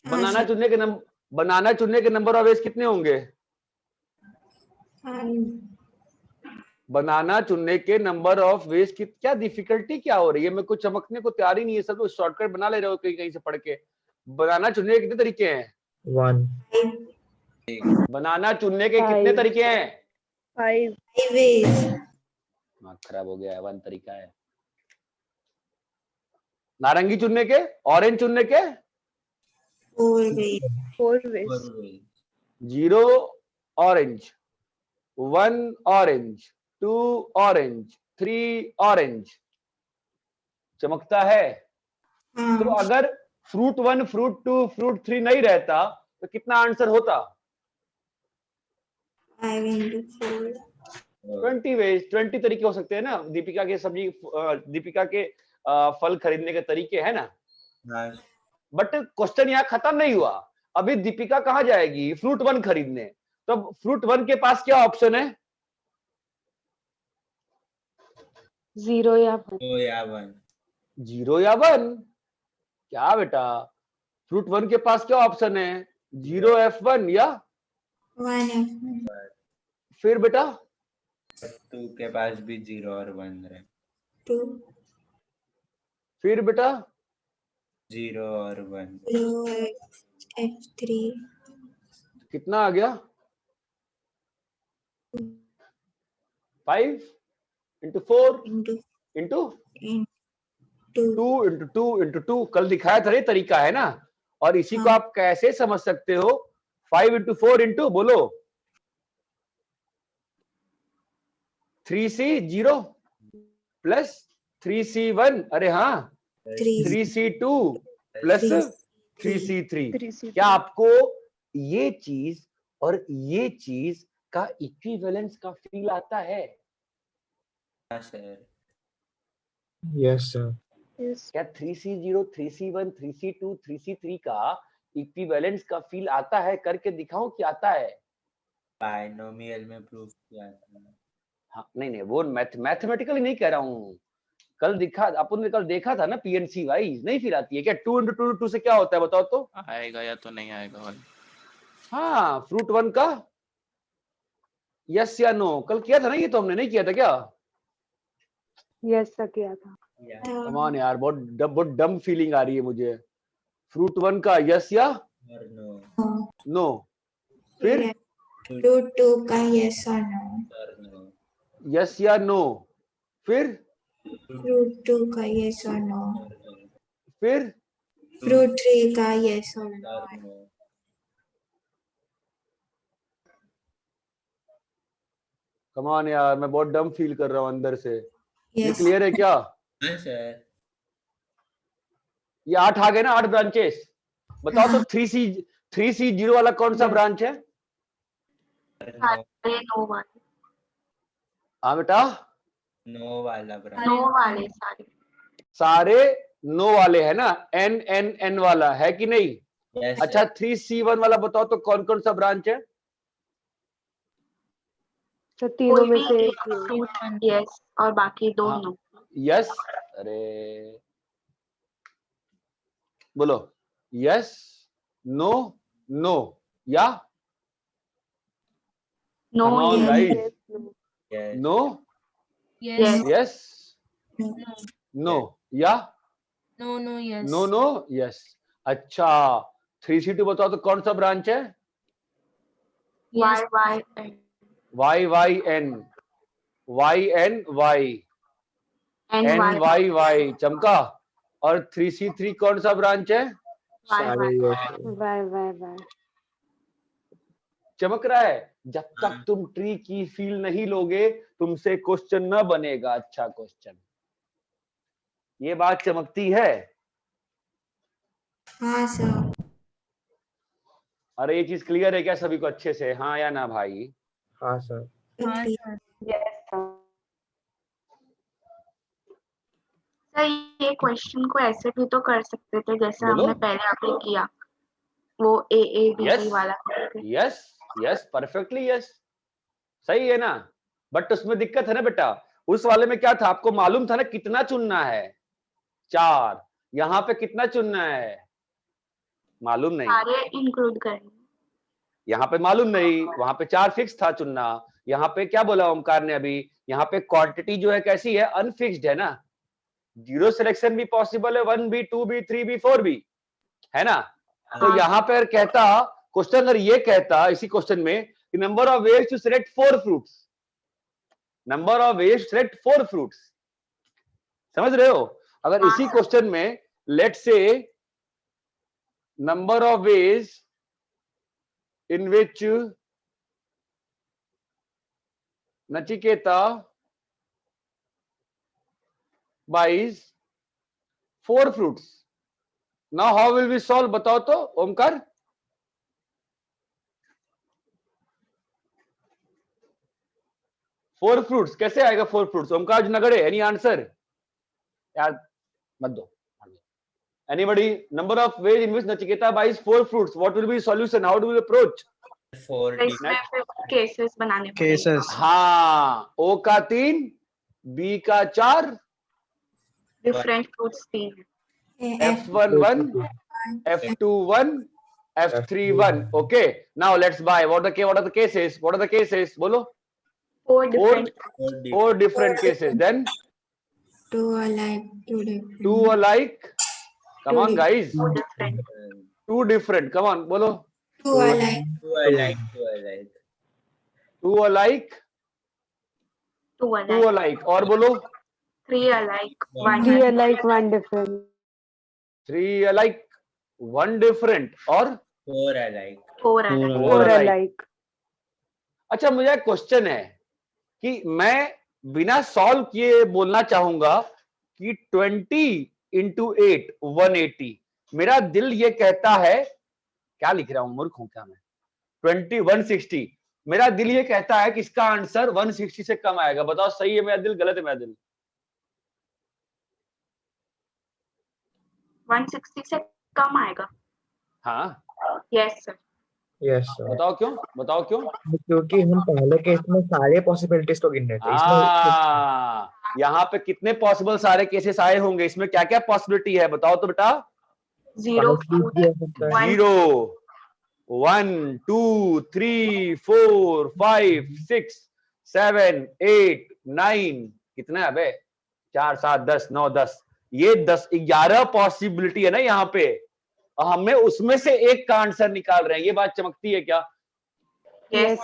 S1: बनाना चुनने के नंबर ऑफ वेज कितने होंगे? बनाना चुनने के नंबर ऑफ वेज की क्या डिफिकल्टी क्या हो रही है? मैं कुछ चमकने को तैयार ही नहीं है, सब लोग शॉर्टकट बना ले रहे हो कहीं कहीं से पढ़ के। बनाना चुनने के कितने तरीके हैं?
S6: 1
S1: बनाना चुनने के कितने तरीके हैं?
S7: 5
S1: दिमाग खराब हो गया है, 1 तरीका है। नारंगी चुनने के, ऑरेंज चुनने के
S7: 4 ways.
S1: 0 orange, 1 orange, 2 orange, 3 orange. चमकता है? तो अगर फ्रूट 1, फ्रूट 2, फ्रूट 3 नहीं रहता तो कितना आंसर होता? 20 वेज, 20 तरीके हो सकते हैं ना दीपिका के सब्जी, दीपिका के फल खरीदने के तरीके है ना। बट क्वेश्चन यहाँ खत्म नहीं हुआ। अभी दीपिका कहाँ जाएगी? फ्रूट 1 खरीदने। तो फ्रूट 1 के पास क्या ऑप्शन है?
S7: 0 या 1।
S1: 0 या 1? क्या बेटा, फ्रूट 1 के पास क्या ऑप्शन है? 0 F1 या
S12: 1
S1: फिर बेटा
S4: 2 के पास भी 0 और 1 है।
S12: 2
S1: फिर बेटा
S4: 0 और 1।
S12: F3
S1: कितना आ गया? 5 into 4 into 2 into 2 into 2। कल दिखाया था, ये तरीका है ना। और इसी को आप कैसे समझ सकते हो? 5 into 4 into बोलो 3C0 प्लस 3C1, अरे हाँ 3C2 प्लस 3C3। क्या आपको ये चीज और ये चीज का इक्विवेलेंस का फील आता है?
S6: Yes sir.
S1: क्या 3C0, 3C1, 3C2, 3C3 का इक्विवेलेंस का फील आता है? करके दिखाओ कि आता है।
S4: बाइनोमियल में प्रूफ किया था।
S1: हाँ, नहीं वो मैथमेटिकली नहीं कह रहा हूँ। कल दिखा, अपन ने कल देखा था ना पीएनसी वाइज, नहीं फील आती है क्या? 2 into 2 से क्या होता है बताओ तो?
S11: आएगा या तो नहीं आएगा भाई।
S1: हाँ, फ्रूट 1 का यस या नो कल किया था ना, ये तो हमने नहीं किया था क्या?
S7: यस सर किया था।
S1: कम ऑन यार, बहुत डम फीलिंग आ रही है मुझे। फ्रूट 1 का यस या
S4: और नो
S1: नो, फिर
S2: फ्रूट 2 का यस और नो,
S4: और नो
S1: यस या नो, फिर
S2: फ्रूट 2 का यस और नो,
S1: फिर
S2: फ्रूट 3 का यस और नो,
S4: और नो
S1: कम ऑन यार, मैं बहुत डम फील कर रहा हूँ अंदर से। ये
S2: यस
S1: क्लियर है क्या?
S4: हाँ सर।
S1: ये 8 आ गए ना, 8 ब्रांचेस। बताओ तो 3C0 वाला कौन सा ब्रांच है?
S3: सारे नो वाले,
S1: हाँ बेटा,
S4: नो वाला ब्रांच।
S3: नो वाले सारे।
S1: सारे नो वाले है ना, N वाला है कि नहीं?
S4: यस
S1: अच्छा 3C1 वाला बताओ तो कौन कौन सा ब्रांच है?
S7: तो तीनों
S3: कोई
S7: में
S3: भी
S7: से
S3: एक
S7: एक ही।
S3: फ्रूट यस और बाकी दो
S1: हाँ,
S3: नो।
S1: यस, अरे बोलो, यस, नो, नो या
S3: no
S1: come on
S3: yes,
S1: guys,
S7: Yes, no.
S4: Yes
S1: no,
S5: Yes.
S1: yes,
S5: No.
S1: no या
S5: No. No. Yes.
S1: No, no, yes. अच्छा 3C2 बताओ तो कौन सा ब्रांच है?
S3: Y
S5: Yes.
S3: Y N,
S1: YYN
S3: N Y
S1: NYY चमका। और 3C3 कौन सा ब्रांच है?
S3: वाई
S6: सारे
S3: वाई।
S6: yes sir.
S7: वाई
S1: चमक रहा है। जब तक तुम ट्री की फील नहीं लोगे तुमसे क्वेश्चन न बनेगा अच्छा क्वेश्चन। ये बात चमकती है।
S2: हाँ सर,
S1: अरे ये चीज क्लियर है क्या सभी को अच्छे से? हाँ या ना भाई?
S6: हाँ sir.
S5: हाँ, sir.
S7: Yes sir.
S3: सर ये क्वेश्चन को ऐसे भी तो कर सकते थे जैसे
S1: बोलो।
S3: हमने पहले अभी किया, वो AABB
S1: यस
S3: वाला करके।
S1: यस यस, परफेक्टली यस, सही है ना। बट उसमें दिक्कत है ना बेटा, उस वाले में क्या था आपको मालूम था ना कितना चुनना है? 4। यहाँ पे कितना चुनना है मालूम नहीं।
S3: सारे इंक्लूड करने।
S1: यहाँ पे मालूम नहीं, वहां पे 4 फिक्स था चुनना। यहाँ पे क्या बोला ओमकार ने अभी, यहाँ पे क्वांटिटी जो है कैसी है? अनफिक्स्ड है ना। 0 सिलेक्शन भी पॉसिबल है, 1 भी, 2 भी, 3 भी, 4 भी, है ना। तो
S3: हाँ।
S1: यहाँ पर कहता क्वेश्चन, अगर ये कहता इसी क्वेश्चन में कि number of ways to select 4 fruits, number of ways to select 4 fruits, समझ रहे हो? अगर
S3: हाँ,
S1: इसी
S3: सर।
S1: क्वेश्चन में let say number of ways in which Nachiketa buys 4 fruits. Now how will we solve? बताओ तो ओमकार। फोर फ्रूट्स कैसे आएगा? 4 फ्रूट्स ओमकार नगड़े, एनी आंसर? यार मत दो। Anybody? Number of ways in which Nachiketa buys 4 fruits. What will be solution? How do we approach?
S4: 4
S3: तो इसमें फिर केसेस बनाने पड़ेंगे।
S10: Cases.
S1: हाँ, O का 3, B का 4,
S3: डिफरेंट फ्रूट्स तीन है।
S1: F1 1, F2 1, F3 1. Okay. Now let's buy. What are the cases? What are the cases? बोलो।
S3: Four different.
S1: 4 different cases. Then
S2: 2 alike, 2 different.
S1: 2 alike. Come on, guys.
S3: Different.
S1: 2 different. Come on, बोलो।
S2: 2 alike,
S4: 2 alike, 2 alike.
S1: 2 alike.
S3: 2
S1: 2
S3: alike.
S1: alike. और बोलो।
S3: 3 alike, 1
S7: 3 alike, 1 different.
S1: 3 alike, 1 different. और
S4: 4 alike.
S3: 4 अलाइक।
S1: 4
S7: 4
S1: alike.
S7: alike.
S1: अच्छा मुझे एक क्वेश्चन है कि मैं बिना सॉल्व किए बोलना चाहूंगा कि 20 into 8 180। मेरा दिल ये कहता है, क्या लिख रहा हूं मूर्ख हूं क्या मैं? 20 160। मेरा दिल ये कहता है कि इसका आंसर 160 से कम आएगा। बताओ सही है मेरा दिल, गलत है मेरा दिल?
S3: 160 से कम आएगा।
S1: हाँ
S3: यस सर।
S6: Yes sir.
S1: बताओ क्यों, बताओ क्यों?
S6: क्योंकि हम पहले केस में सारे पॉसिबिलिटीज को गिन रहे थे, इसमें
S1: यहाँ पे कितने पॉसिबल सारे केसेस आए होंगे? इसमें क्या क्या पॉसिबिलिटी है बताओ तो बेटा।
S3: 0
S6: 5 भी हो सकता है।
S1: 0 1 2 3 4 5 6 7 8 9 कितना है अबे 4 7 10 9 10 ये 10 11 पॉसिबिलिटी है ना यहाँ पे और हमें उसमें से एक का आंसर निकाल रहे हैं। ये बात चमकती है क्या
S3: यस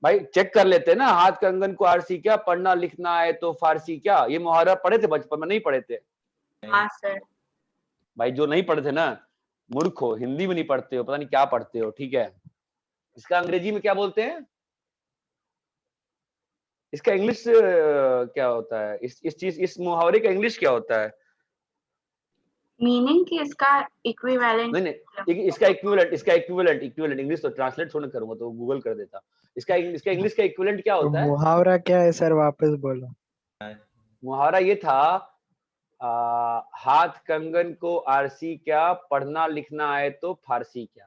S1: भाई? चेक कर लेते हैं ना, हाथ कंगन को आरसी क्या, पढ़ना लिखना है तो फारसी क्या। ये मुहावरा पढ़े थे बचपन में? नहीं पढ़े थे
S3: हाँ सर।
S1: भाई? जो नहीं पढ़े थे ना मूर्ख हो, हिंदी में नहीं पढ़ते हो, पता नहीं क्या पढ़ते हो। ठीक है, इसका अंग्रेजी में क्या बोलते हैं? इसका इंग्लिश क्या होता है? इस मुहावरे का इंग्लिश क्या होता है?
S3: मीनिंग कि इसका इक्विवेलेंट।
S1: नहीं, इसका इक्विवेलेंट इंग्लिश तो ट्रांसलेट थोड़ा करूंगा तो गूगल कर देता। इसका इंग्लिश का इक्विवेलेंट क्या
S10: तो
S1: होता है?
S10: मुहावरा क्या है सर, वापस बोलो।
S1: मुहावरा ये था हाथ कंगन को आरसी क्या, पढ़ना लिखना है तो फारसी क्या।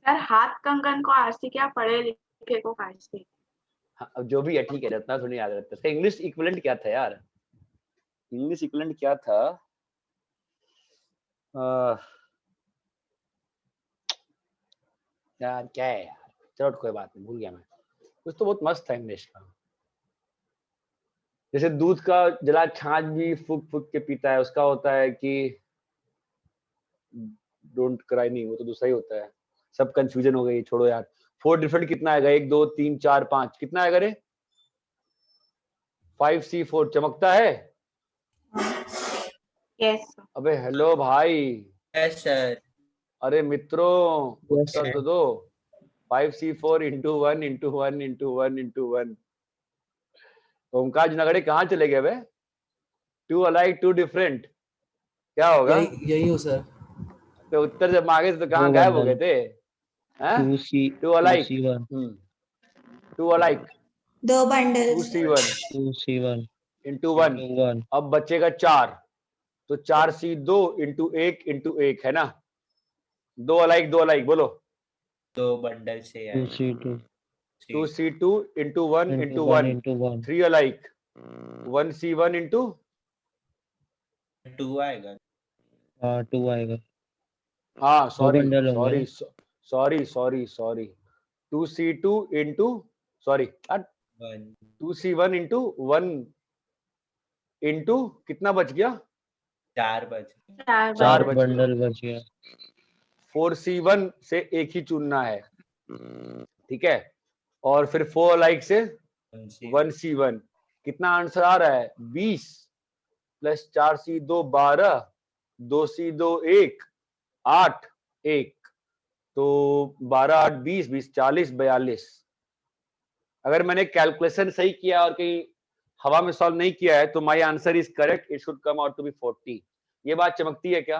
S3: सर हाथ कंगन को आरसी क्या, पढ़े लिखे को फारसी।
S1: हाँ, जो भी है ठीक है, इतना थोड़ी याद रहता है। इसका इंग्लिश इक्विवेलेंट क्या था यार? इंग्लिश इक्विवेलेंट क्या था? यार क्या है यार, चलो कोई बात नहीं, भूल गया मैं। कुछ तो बहुत मस्त था इंग्लिश का, जैसे दूध का जला छाछ भी फूक फूक के पीता है, उसका होता है कि डोंट क्राई। नहीं, वो तो दूसरा ही होता है। सब कंफ्यूजन हो गई, छोड़ो यार। 4 डिफरेंट कितना आएगा? 1 2 3 4 5 कितना आएगा रे? 5C4 चमकता है?
S3: यस
S1: अबे हेलो भाई।
S4: Yes sir.
S1: अरे मित्रों
S6: Yes,
S1: उत्तर तो दो। 5C4 into 1 into 1 into 1 into 1। Omkar जुनागढ़े कहाँ चले गए बे? 2 alike 2 different क्या होगा?
S8: यही हो सर।
S1: तो उत्तर जब मांगे थे तो कहाँ
S9: दो
S1: गायब हो
S9: बंडल।
S1: गए थे? हैं? 2 alike
S9: 2C1
S1: 2 alike
S12: 2 bundle
S1: 2C1
S9: 2C1
S1: into 1।
S9: 1
S1: अब बचेगा 4, तो 4C2 into 1 into 1 है ना? 2 alike बोलो।
S4: 2 बंडल से आए।
S9: 2C2
S1: 2C2 into 1 into 1
S9: into 1
S1: 3 alike 1C1 into
S4: 2 आएगा।
S9: 2 आएगा।
S1: हाँ
S9: बंडल होंगे ना?
S1: Sorry 2C2 into sorry
S4: 1
S1: 2C1 into 1 into कितना बच गया?
S4: 4 बच गए।
S3: 4
S1: चार
S3: बंडल।
S1: बच गया।
S9: बंडल बच गया।
S1: 4C1 से एक ही चुनना है, ठीक है? और फिर 4 alike से 1C1 कितना आंसर आ रहा है? 20 प्लस 4C2 12 2C2 1 8 1 तो 12 8 20 20 40 42। अगर मैंने कैलकुलेशन सही किया और कहीं हवा में सॉल्व नहीं किया है तो my answer is correct, it should come out to be 40। ये बात चमकती है क्या?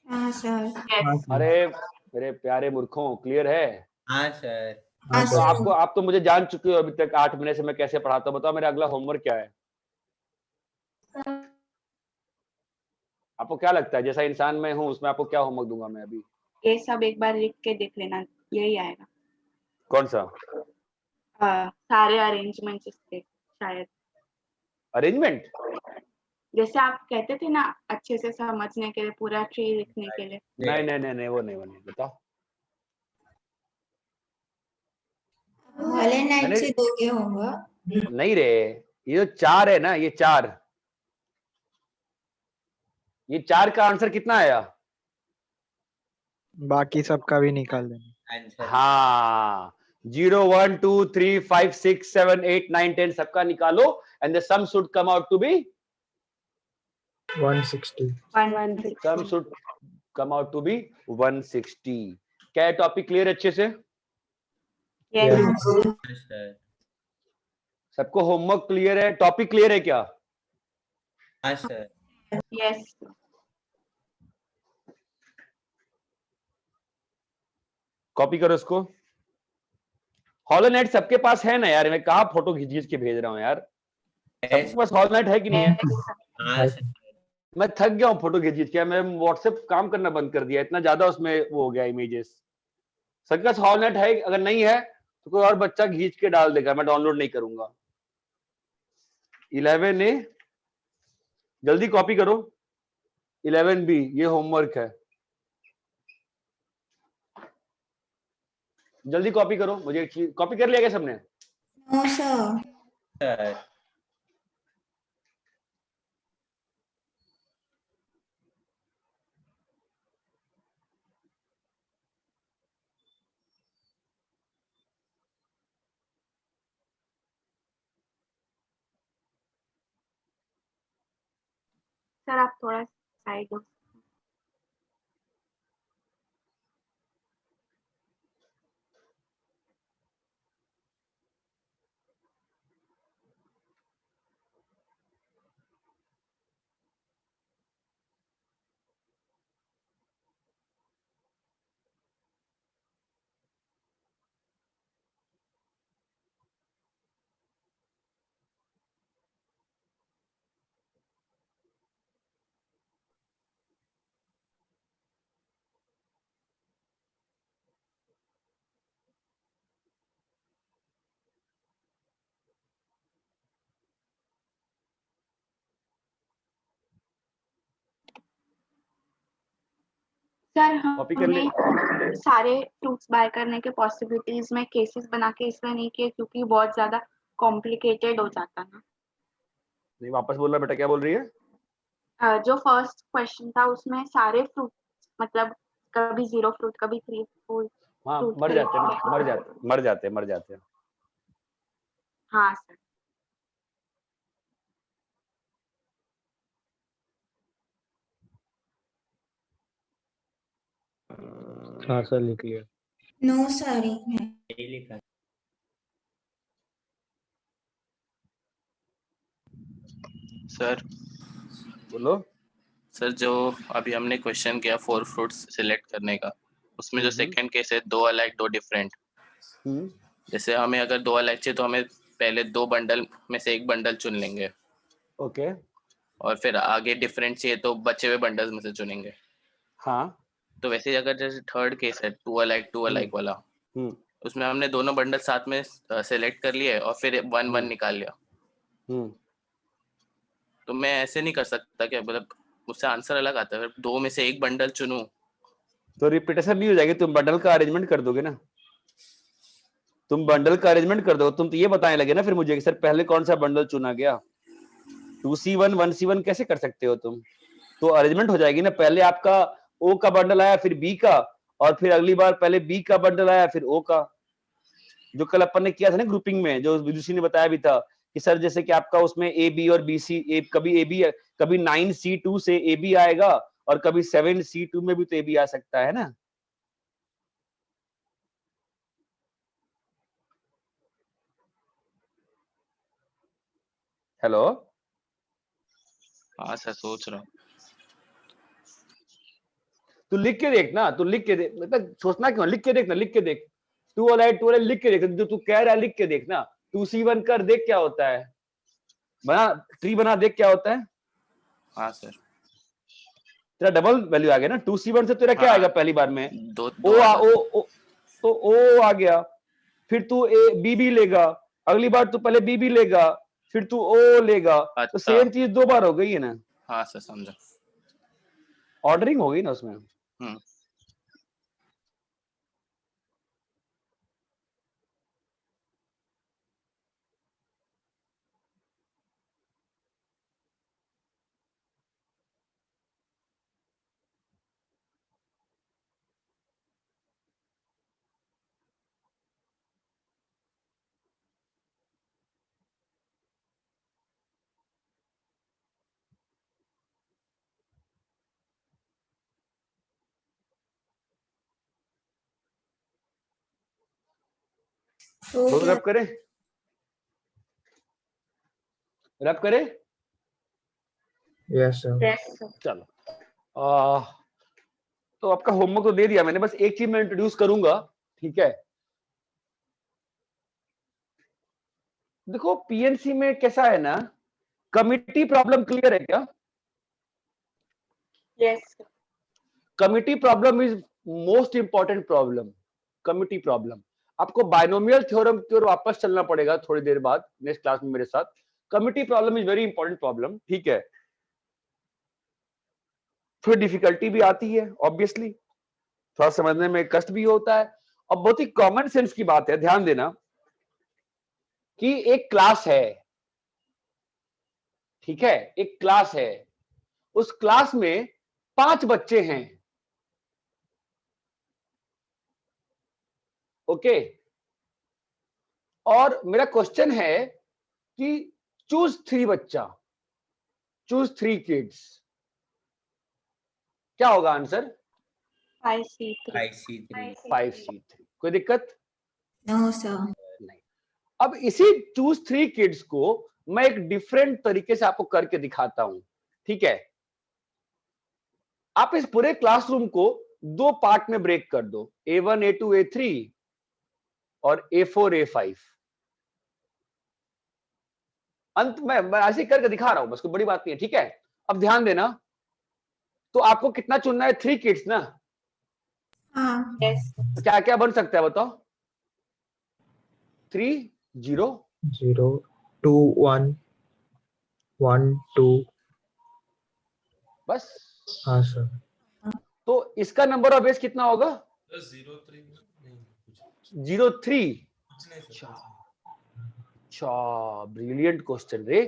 S12: हाँ सर।
S3: यस
S1: अरे मेरे प्यारे मूर्खों, क्लियर है?
S4: हाँ सर।
S12: हाँ
S1: तो
S12: सर।
S1: आप तो मुझे जान चुके हो अभी तक 8 महीने से मैं कैसे पढ़ाता हूँ। बताओ मेरा अगला होमवर्क क्या है? आपको क्या लगता है जैसा इंसान मैं हूँ उसमें आपको क्या होमवर्क दूंगा मैं अभी?
S3: ये सब एक बार लिख के देख लेना, यही आएगा।
S1: कौन सा
S3: सारे अरेंजमेंट्स इसके शायद।
S1: अरेंजमेंट?
S3: जैसे आप कहते थे ना अच्छे से समझने के लिए, पूरा ट्री लिखने के लिए।
S1: नहीं वो नहीं बताओ।
S12: वाले नाइट से दोगे होगा।
S1: नहीं रे, ये जो 4 है ना, ये 4 का आंसर कितना आया?
S10: बाकी सबका भी निकाल देना।
S4: आंसर
S1: हाँ 0 1 2 3 5 6 7 8 9 10 सबका निकालो and the sum should come out to be
S6: 160.
S3: 160।
S1: Sum should come out to be 160। क्या है टॉपिक क्लियर अच्छे से?
S3: Yes
S4: sir.
S1: सबको होमवर्क क्लियर है? टॉपिक क्लियर है क्या?
S4: हाँ सर।
S3: यस
S1: कॉपी करो इसको। हॉलोनेट सबके पास है ना यार? मैं कहा फोटो खींच के भेज रहा हूँ यार। सबके पास हॉलोनेट है कि नहीं है?
S4: हाँ सर।
S1: मैं थक गया हूँ फोटो खींच के। मैं व्हाट्सएप काम करना बंद कर दिया, इतना ज्यादा उसमें वो हो गया इमेजेस। सबके पास हॉलोनेट है? अगर नहीं है तो कोई और बच्चा खींच के डाल देगा, मैं डाउनलोड नहीं करूंगा। 11A जल्दी कॉपी करो। 11B ये होमवर्क है। जल्दी कॉपी करो, मुझे कॉपी कर लिया क्या सबने?
S13: No sir.
S4: सर
S3: सर आप थोड़ा साइड हो। सर
S1: कॉपी कर ले।
S3: हमने सारे फ्रूट्स बाय करने के पॉसिबिलिटीज में केसेस बना के इसलिए नहीं किए क्योंकि बहुत ज्यादा कॉम्प्लिकेटेड हो जाता ना।
S1: नहीं, वापस बोलना बेटा, क्या बोल रही है?
S3: जो फर्स्ट क्वेश्चन था उसमें सारे फ्रूट्स मतलब कभी 0 फ्रूट कभी 3 फ्रूट।
S1: हाँ,
S3: फ्रूट
S1: मर जाते हैं,
S3: खरीदते
S1: मर
S3: हैं।
S1: जाते मर जाते मर जाते हैं।
S3: हाँ सर।
S9: हाँ सर, लिख लिया।
S13: No sir.
S4: यही लिखा है।
S11: सर
S1: बोलो।
S11: सर जो अभी हमने क्वेश्चन किया 4 फ्रूट्स सिलेक्ट करने का, उसमें जो सेकंड केस है 2 अलग 2 डिफरेंट। जैसे हमें अगर 2 अलग चाहिए तो हमें पहले 2 बंडल में से एक बंडल चुन लेंगे।
S1: ओके।
S11: और फिर आगे डिफरेंट चाहिए तो बचे हुए बंडल्स में से चुनेंगे।
S1: हाँ।
S11: तो वैसे अगर जैसे थर्ड केस है 2 अलग वाला, उसमें हमने दोनों बंडल साथ में सेलेक्ट कर लिए और फिर 1 निकाल लिया। तो मैं ऐसे नहीं कर सकता क्या? मतलब मुझसे आंसर अलग आता है। 2 में से एक बंडल चुनूं
S1: तो रिपीटेशन नहीं हो जाएगी, तुम बंडल का अरेंजमेंट कर दोगे ना। तुम बंडल का अरेंजमेंट कर दो। तुम तो ये बताने लगे ना फिर मुझे कि सर पहले कौन सा बंडल चुना गया। 2C1 1C1 कैसे कर सकते हो तुम? तो अरेंजमेंट हो जाएगी ना, पहले आपका ओ का बंडल आया फिर बी का, और फिर अगली बार पहले बी का बंडल आया फिर ओ का, जो कल अपन ने किया था ना ग्रुपिंग में, जो विदुषी ने बताया भी था कि सर जैसे कि आपका उसमें ए बी और बी सी, कभी ए बी, कभी 9C2 से ए बी आएगा और कभी 7C2 में भी तो ए बी आ सकता है ना। हेलो।
S11: हाँ सर, सोच रहा हूँ।
S1: तू लिख के देख ना, तू लिख के देख, मतलब सोचना क्यों, लिख के देख ना, लिख के देख। 2 वाला लिख के देख, जो तू कह रहा है लिख के देख ना। 2C1 कर, देख क्या होता है, बना ट्री बना, देख क्या होता है।
S11: हाँ सर।
S1: तेरा डबल वैल्यू आ गया ना। 2C1 से तेरा क्या आएगा पहली बार में?
S11: दो
S1: तो ओ आ गया, फिर तू ए बी भी लेगा, अगली बार तू पहले बी भी लेगा, फिर तू ओ लेगा। तो सेम चीज 2 बार हो गई है ना।
S11: हाँ सर, समझा।
S1: ऑर्डरिंग हो गई ना उसमें। बोलो, रब करे, रब करे।
S6: Yes sir.
S1: चलो, तो आपका होमवर्क तो दे दिया मैंने, बस एक चीज मैं इंट्रोड्यूस करूंगा, ठीक है। देखो पीएनसी में कैसा है ना, कमिटी प्रॉब्लम क्लियर है क्या?
S3: Yes.
S1: Committee problem is most important problem. Committee problem आपको बाइनोमियल थ्योरम की ओर वापस चलना पड़ेगा थोड़ी देर बाद नेक्स्ट क्लास में मेरे साथ। Committee problem is very important problem, ठीक है। थोड़ी डिफिकल्टी भी आती है ऑब्वियसली, थोड़ा समझने में कष्ट भी होता है, अब बहुत ही कॉमन सेंस की बात है, ध्यान देना कि एक क्लास है, ठीक है, एक क्लास है, उस क्लास में 5 बच्चे हैं, ओके। और मेरा क्वेश्चन है कि चूज 3 बच्चा, चूज 3 किड्स, क्या होगा आंसर?
S3: 5C3
S1: 5C3। कोई दिक्कत?
S13: No, sir.
S1: नहीं। अब इसी चूज 3 किड्स को मैं एक डिफरेंट तरीके से आपको करके दिखाता हूं, ठीक है। आप इस पूरे क्लासरूम को 2 पार्ट में ब्रेक कर दो, A1 A2 A3 और A4 A5। अंत में मैं ऐसे करके दिखा रहा हूं, बस कोई बड़ी बात नहीं है, ठीक है। अब ध्यान देना, तो आपको कितना चुनना है? 3 किड्स ना?
S13: हाँ।
S3: यस
S1: तो क्या क्या बन सकता है बताओ? 3 0
S6: 0 2 1 1 2।
S1: बस।
S6: हाँ सर।
S1: तो इसका नंबर ऑफ बेस कितना होगा? 0 3। अच्छा, ब्रिलियंट क्वेश्चन रे।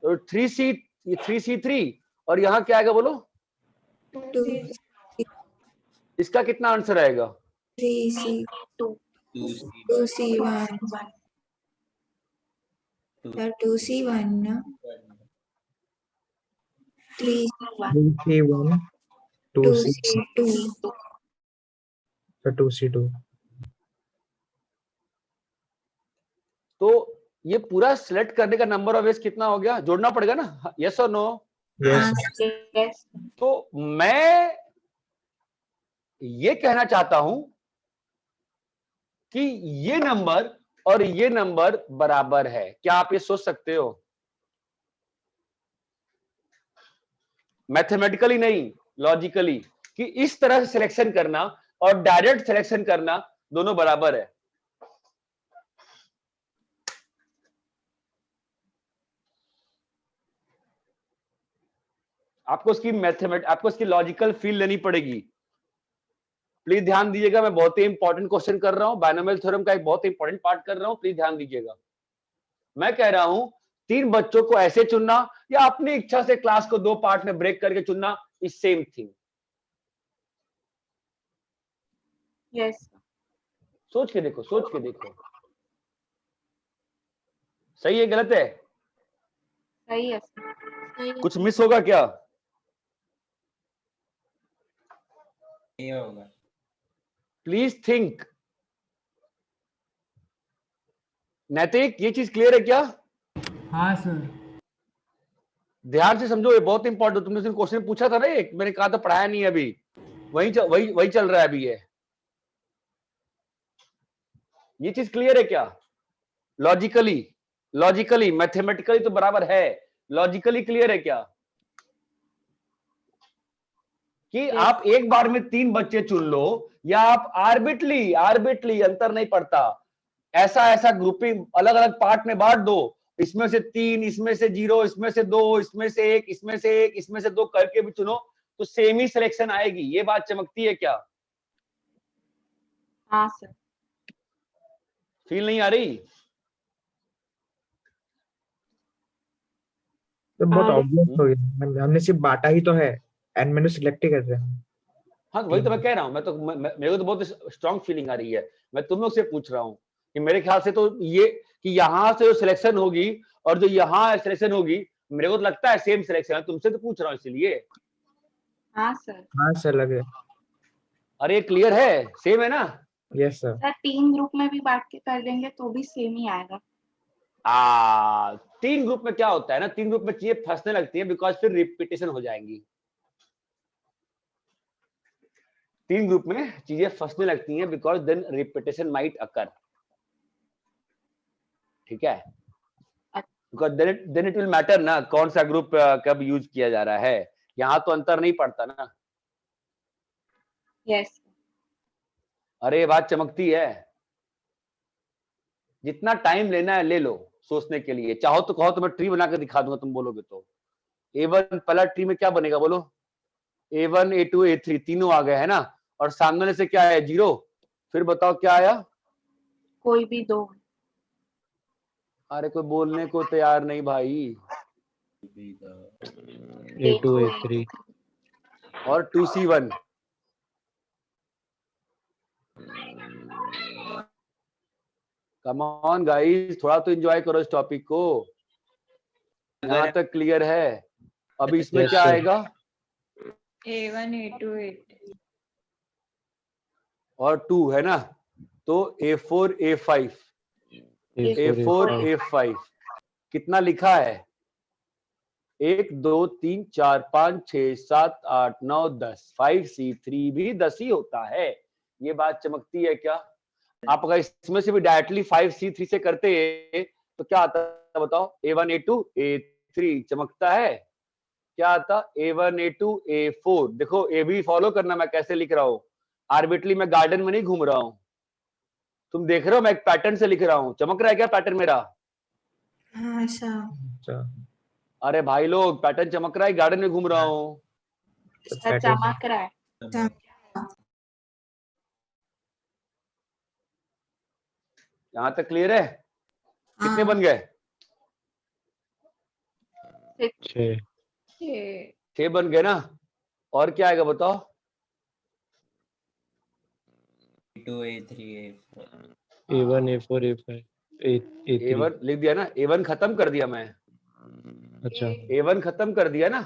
S1: तो 3C3 और यहाँ क्या आएगा बोलो?
S13: 2
S1: इसका कितना आंसर आएगा?
S13: 3C2 2C1 सर 2C1 ना
S6: 3C1 2C2 सर 2C2।
S1: तो ये पूरा सिलेक्ट करने का नंबर ऑफ वेज कितना हो गया? जोड़ना पड़ेगा ना, यस और नो?
S6: यस
S3: यस
S1: तो मैं ये कहना चाहता हूं कि ये नंबर और ये नंबर बराबर है। क्या आप ये सोच सकते हो? मैथमेटिकली नहीं, लॉजिकली, कि इस तरह से सिलेक्शन करना और डायरेक्ट सिलेक्शन करना दोनों बराबर है। आपको इसकी लॉजिकल फील लेनी पड़ेगी। प्लीज ध्यान दीजिएगा, मैं बहुत ही इंपॉर्टेंट क्वेश्चन कर रहा हूं, बायनोमियल थ्योरम का एक बहुत ही इंपॉर्टेंट पार्ट कर रहा हूं, प्लीज ध्यान दीजिएगा। मैं कह रहा हूं 3 बच्चों को ऐसे चुनना या अपनी इच्छा से क्लास को 2 पार्ट में ब्रेक करके चुनना इज सेम थिंग।
S3: यस
S1: सोच के देखो, सोच के देखो, सही है गलत है?
S3: सही है
S5: सही है।
S1: कुछ मिस होगा क्या?
S4: ये होगा।
S1: Please think. नैतिक, ये चीज क्लियर है क्या?
S8: हाँ सर।
S1: ध्यान से समझो, ये बहुत इंपॉर्टेंट। तुमने क्वेश्चन पूछा था ना, एक मैंने कहा था पढ़ाया नहीं अभी, वही चल रहा है अभी। ये चीज क्लियर है क्या? लॉजिकली मैथमेटिकली तो बराबर है, लॉजिकली क्लियर है क्या कि आप एक बार में 3 बच्चे चुन लो या आप आर्बिटली अंतर नहीं पड़ता, ऐसा ग्रुपिंग अलग अलग पार्ट में बांट दो, इसमें से 3, इसमें से 0, इसमें से 2, इसमें से 1, इसमें से 1, इसमें से 2 करके भी चुनो तो सेम ही सिलेक्शन आएगी। ये बात चमकती है क्या?
S3: हाँ सर
S1: फील नहीं आ रही?
S6: तो बहुत ऑब्वियस हो गया, हमने सिर्फ बांटा ही तो है एंड मैंने सिलेक्ट ही कर रहे हैं।
S1: हाँ वही तो मैं कह रहा हूँ। मेरे को तो बहुत स्ट्रांग फीलिंग आ रही है। मैं तुम लोग से पूछ रहा हूँ कि मेरे ख्याल से तो ये कि यहाँ से जो सिलेक्शन होगी और जो यहाँ सिलेक्शन होगी, मेरे को तो लगता है सेम सिलेक्शन है। तुमसे तो पूछ रहा हूँ इसीलिए।
S3: हाँ सर
S6: लगे।
S1: अरे क्लियर है, सेम है ना?
S6: Yes sir.
S3: सर 3 ग्रुप में भी बांट के कर देंगे तो भी सेम ही आएगा।
S1: 3 ग्रुप में क्या होता है ना, 3 ग्रुप में चीजें फंसने लगती है बिकॉज फिर रिपीटेशन हो जाएंगी। 3 ग्रुप में चीजें फंसने लगती हैं because then repetition might occur, ठीक है? Because then it will matter ना कौन सा ग्रुप कब यूज किया जा रहा है। यहाँ तो अंतर नहीं पड़ता ना।
S3: यस
S1: अरे ये बात चमकती है। जितना टाइम लेना है ले लो सोचने के लिए। चाहो तो कहो तो मैं ट्री बना के दिखा दूंगा, तुम बोलोगे तो। A1 पहला ट्री में क्या बनेगा बोलो? A1 A2 A3 तीनों आ गए है ना, और सामने से क्या है 0, फिर बताओ क्या आया?
S3: कोई भी दो।
S1: अरे कोई बोलने को तैयार नहीं भाई।
S6: A2 A3
S1: और 2C1। कम ऑन गाइस, थोड़ा तो एंजॉय करो इस टॉपिक को। यहाँ तक क्लियर है? अब इसमें
S6: Yes,
S1: क्या
S6: sir.
S1: आएगा?
S12: A1 A2 A3
S1: और 2 है ना, तो A4 A5 A4 A5 कितना लिखा है? 1 2 3 4 5 6 7 8 9 10। 5C3 भी 10 ही होता है। ये बात चमकती है क्या? आप अगर इसमें से भी डायरेक्टली 5C3 से करते तो क्या आता बताओ? A1 A2 A3 चमकता है? क्या आता? A1 A2 A4। देखो ए भी फॉलो करना, मैं कैसे लिख रहा हूँ। आर्बिट्रली मैं गार्डन में नहीं घूम रहा हूँ, तुम देख रहे हो मैं एक पैटर्न से लिख रहा हूँ। चमक रहा है क्या पैटर्न मेरा?
S13: हाँ सर।
S1: अरे भाई लोग, पैटर्न चमक रहा है, गार्डन में घूम रहा हूँ।
S3: सर चमक रहा है।
S1: यहाँ तक क्लियर है? कितने बन गए? 6 बन गए ना? और क्या आएगा बताओ?
S4: A2 A3 A4
S6: A1 A4 A5 A3
S1: A1 लिख दिया ना? A1 खत्म कर दिया मैं।
S6: अच्छा
S1: A1 खत्म कर दिया ना?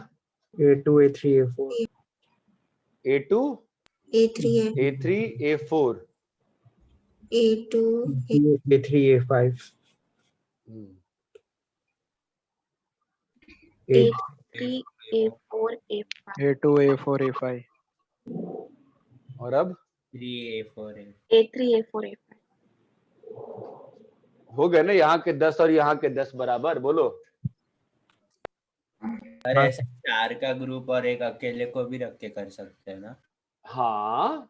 S6: A2 A3 A4
S1: A2
S13: A3
S1: A3 A4
S13: A2
S6: A3 A5
S3: A3 A4 A5
S10: A2 A4 A5
S1: और अब
S4: 3 A4
S3: A3 A4 A5
S1: हो गए ना? यहाँ के 10 और यहाँ के 10 बराबर। बोलो।
S4: अरे ऐसे 4 का ग्रुप और एक अकेले को भी रख के कर सकते हैं ना?
S1: हाँ,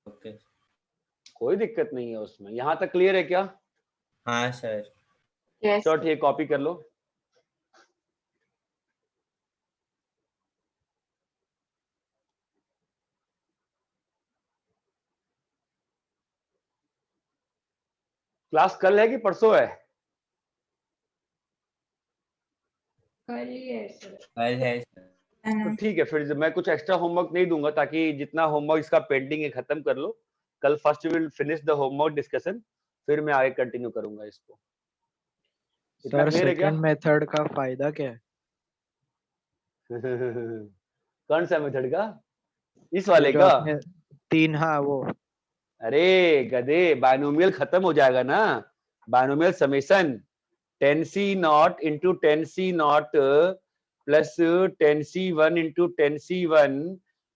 S4: ओके।
S1: कोई दिक्कत नहीं है उसमें। यहाँ तक क्लियर है क्या?
S4: हाँ सर।
S1: चलो ठीक है, कॉपी कर लो। क्लास कल है कि परसों है?
S12: कल ही है सर।
S4: कल है सर।
S1: तो ठीक है, फिर मैं कुछ एक्स्ट्रा होमवर्क नहीं दूंगा, ताकि जितना होमवर्क इसका पेंडिंग है खत्म कर लो। कल first will finish the homework discussion, फिर मैं आगे कंटिन्यू करूंगा इसको। इतना
S10: सर
S1: क्लियर है क्या?
S10: सेकंड मेथड का फायदा क्या है?
S1: कौन सा मेथड का? इस वाले
S10: जो
S1: का?
S10: आपने 3, हाँ वो।
S1: अरे गधे, बायनोमियल खत्म हो जाएगा ना। Binomial summation 10C0 into 10C0 plus 10C1 into 10C1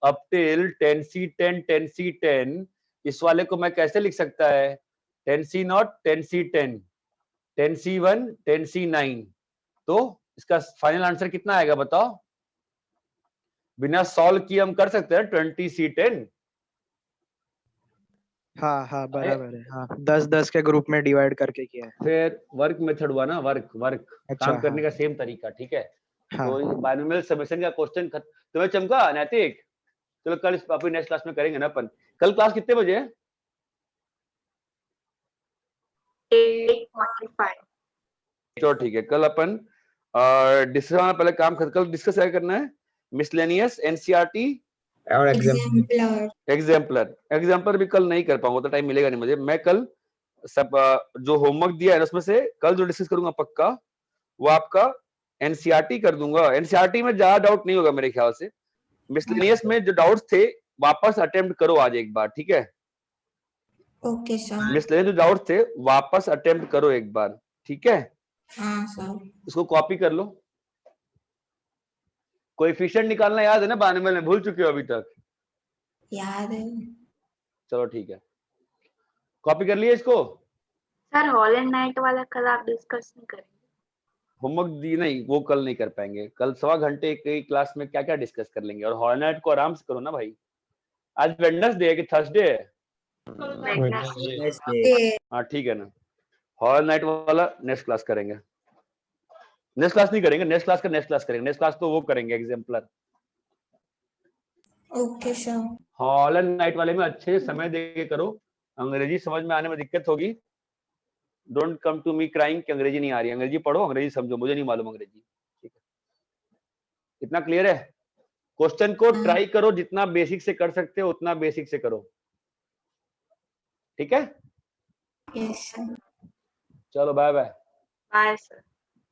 S1: up till 10C10 10C10। इस वाले को मैं कैसे लिख सकता है? 10C0 10C10 10C1 10C9। तो इसका फाइनल आंसर कितना आएगा बताओ? बिना सॉल्व किए हम कर सकते हैं 20C10।
S10: हाँ हाँ बराबर है। हाँ 10-10 के ग्रुप में डिवाइड करके किया है।
S1: फिर वर्क मेथड हुआ ना, वर्क
S10: अच्छा,
S1: काम करने
S10: हाँ।
S1: का सेम तरीका। ठीक है,
S10: हाँ।
S1: तो बायनोमियल समेशन का क्वेश्चन तुम्हें चमका नैतिक? चलो कल अपनी नेक्स्ट क्लास में करेंगे ना अपन। कल क्लास कितने बजे है?
S3: 8:45।
S1: चलो ठीक है, कल अपन डिस्कस पहले काम कल डिस्कस क्या करना है? मिसलेनियस एनसीईआरटी
S6: और
S1: एग्जाम्पलर भी कल नहीं कर पाऊंगा, तो टाइम मिलेगा नहीं मुझे। मैं कल सब जो होमवर्क दिया है उसमें से कल जो डिस्कस करूंगा पक्का, वो आपका एनसीईआरटी कर दूंगा। एनसीईआरटी में ज्यादा डाउट नहीं होगा मेरे ख्याल से। मिसलेनियस में जो डाउट्स थे वापस अटेम्प्ट करो आज एक बार, ठीक है?
S13: Okay sir.
S1: मिसलेनियस जो डाउट्स थे वापस अटेम्प्ट करो एक बार, ठीक है?
S13: हाँ सर।
S1: इसको कॉपी कर लो। कोएफिशिएंट निकालना याद है ना? बायनोमियल में भूल चुके हो अभी तक?
S13: याद है।
S1: चलो ठीक है, कॉपी कर लिया इसको।
S3: सर हॉल एंड नाइट वाला कल आप डिस्कस नहीं करेंगे?
S1: होमवर्क दी नहीं, वो कल नहीं कर पाएंगे। कल 1.25 घंटे की क्लास में क्या क्या डिस्कस कर लेंगे। और हॉल नाइट को आराम से करो ना भाई। आज वेडनेसडे है कि थर्सडे है? हाँ ठीक है ना, हॉल नाइट वाला नेक्स्ट क्लास करेंगे। नेक्स्ट क्लास नहीं करेंगे, नेक्स्ट क्लास का नेक्स्ट क्लास करेंगे। नेक्स्ट क्लास तो वो करेंगे exemplar.
S13: Okay sir.
S1: Hall and night वाले में अच्छे से समय दे के करो, अंग्रेजी समझ में आने में दिक्कत होगी। Don't come to me crying कि अंग्रेजी नहीं आ रही, अंग्रेजी पढ़ो, अंग्रेजी समझो, मुझे नहीं मालूम अंग्रेजी, ठीक है? इतना क्लियर है? क्वेश्चन को ट्राई करो, जितना बेसिक से कर सकते हो उतना बेसिक से करो, ठीक है?
S13: Yes sir.
S1: चलो बाय बाय।
S3: Bye sir.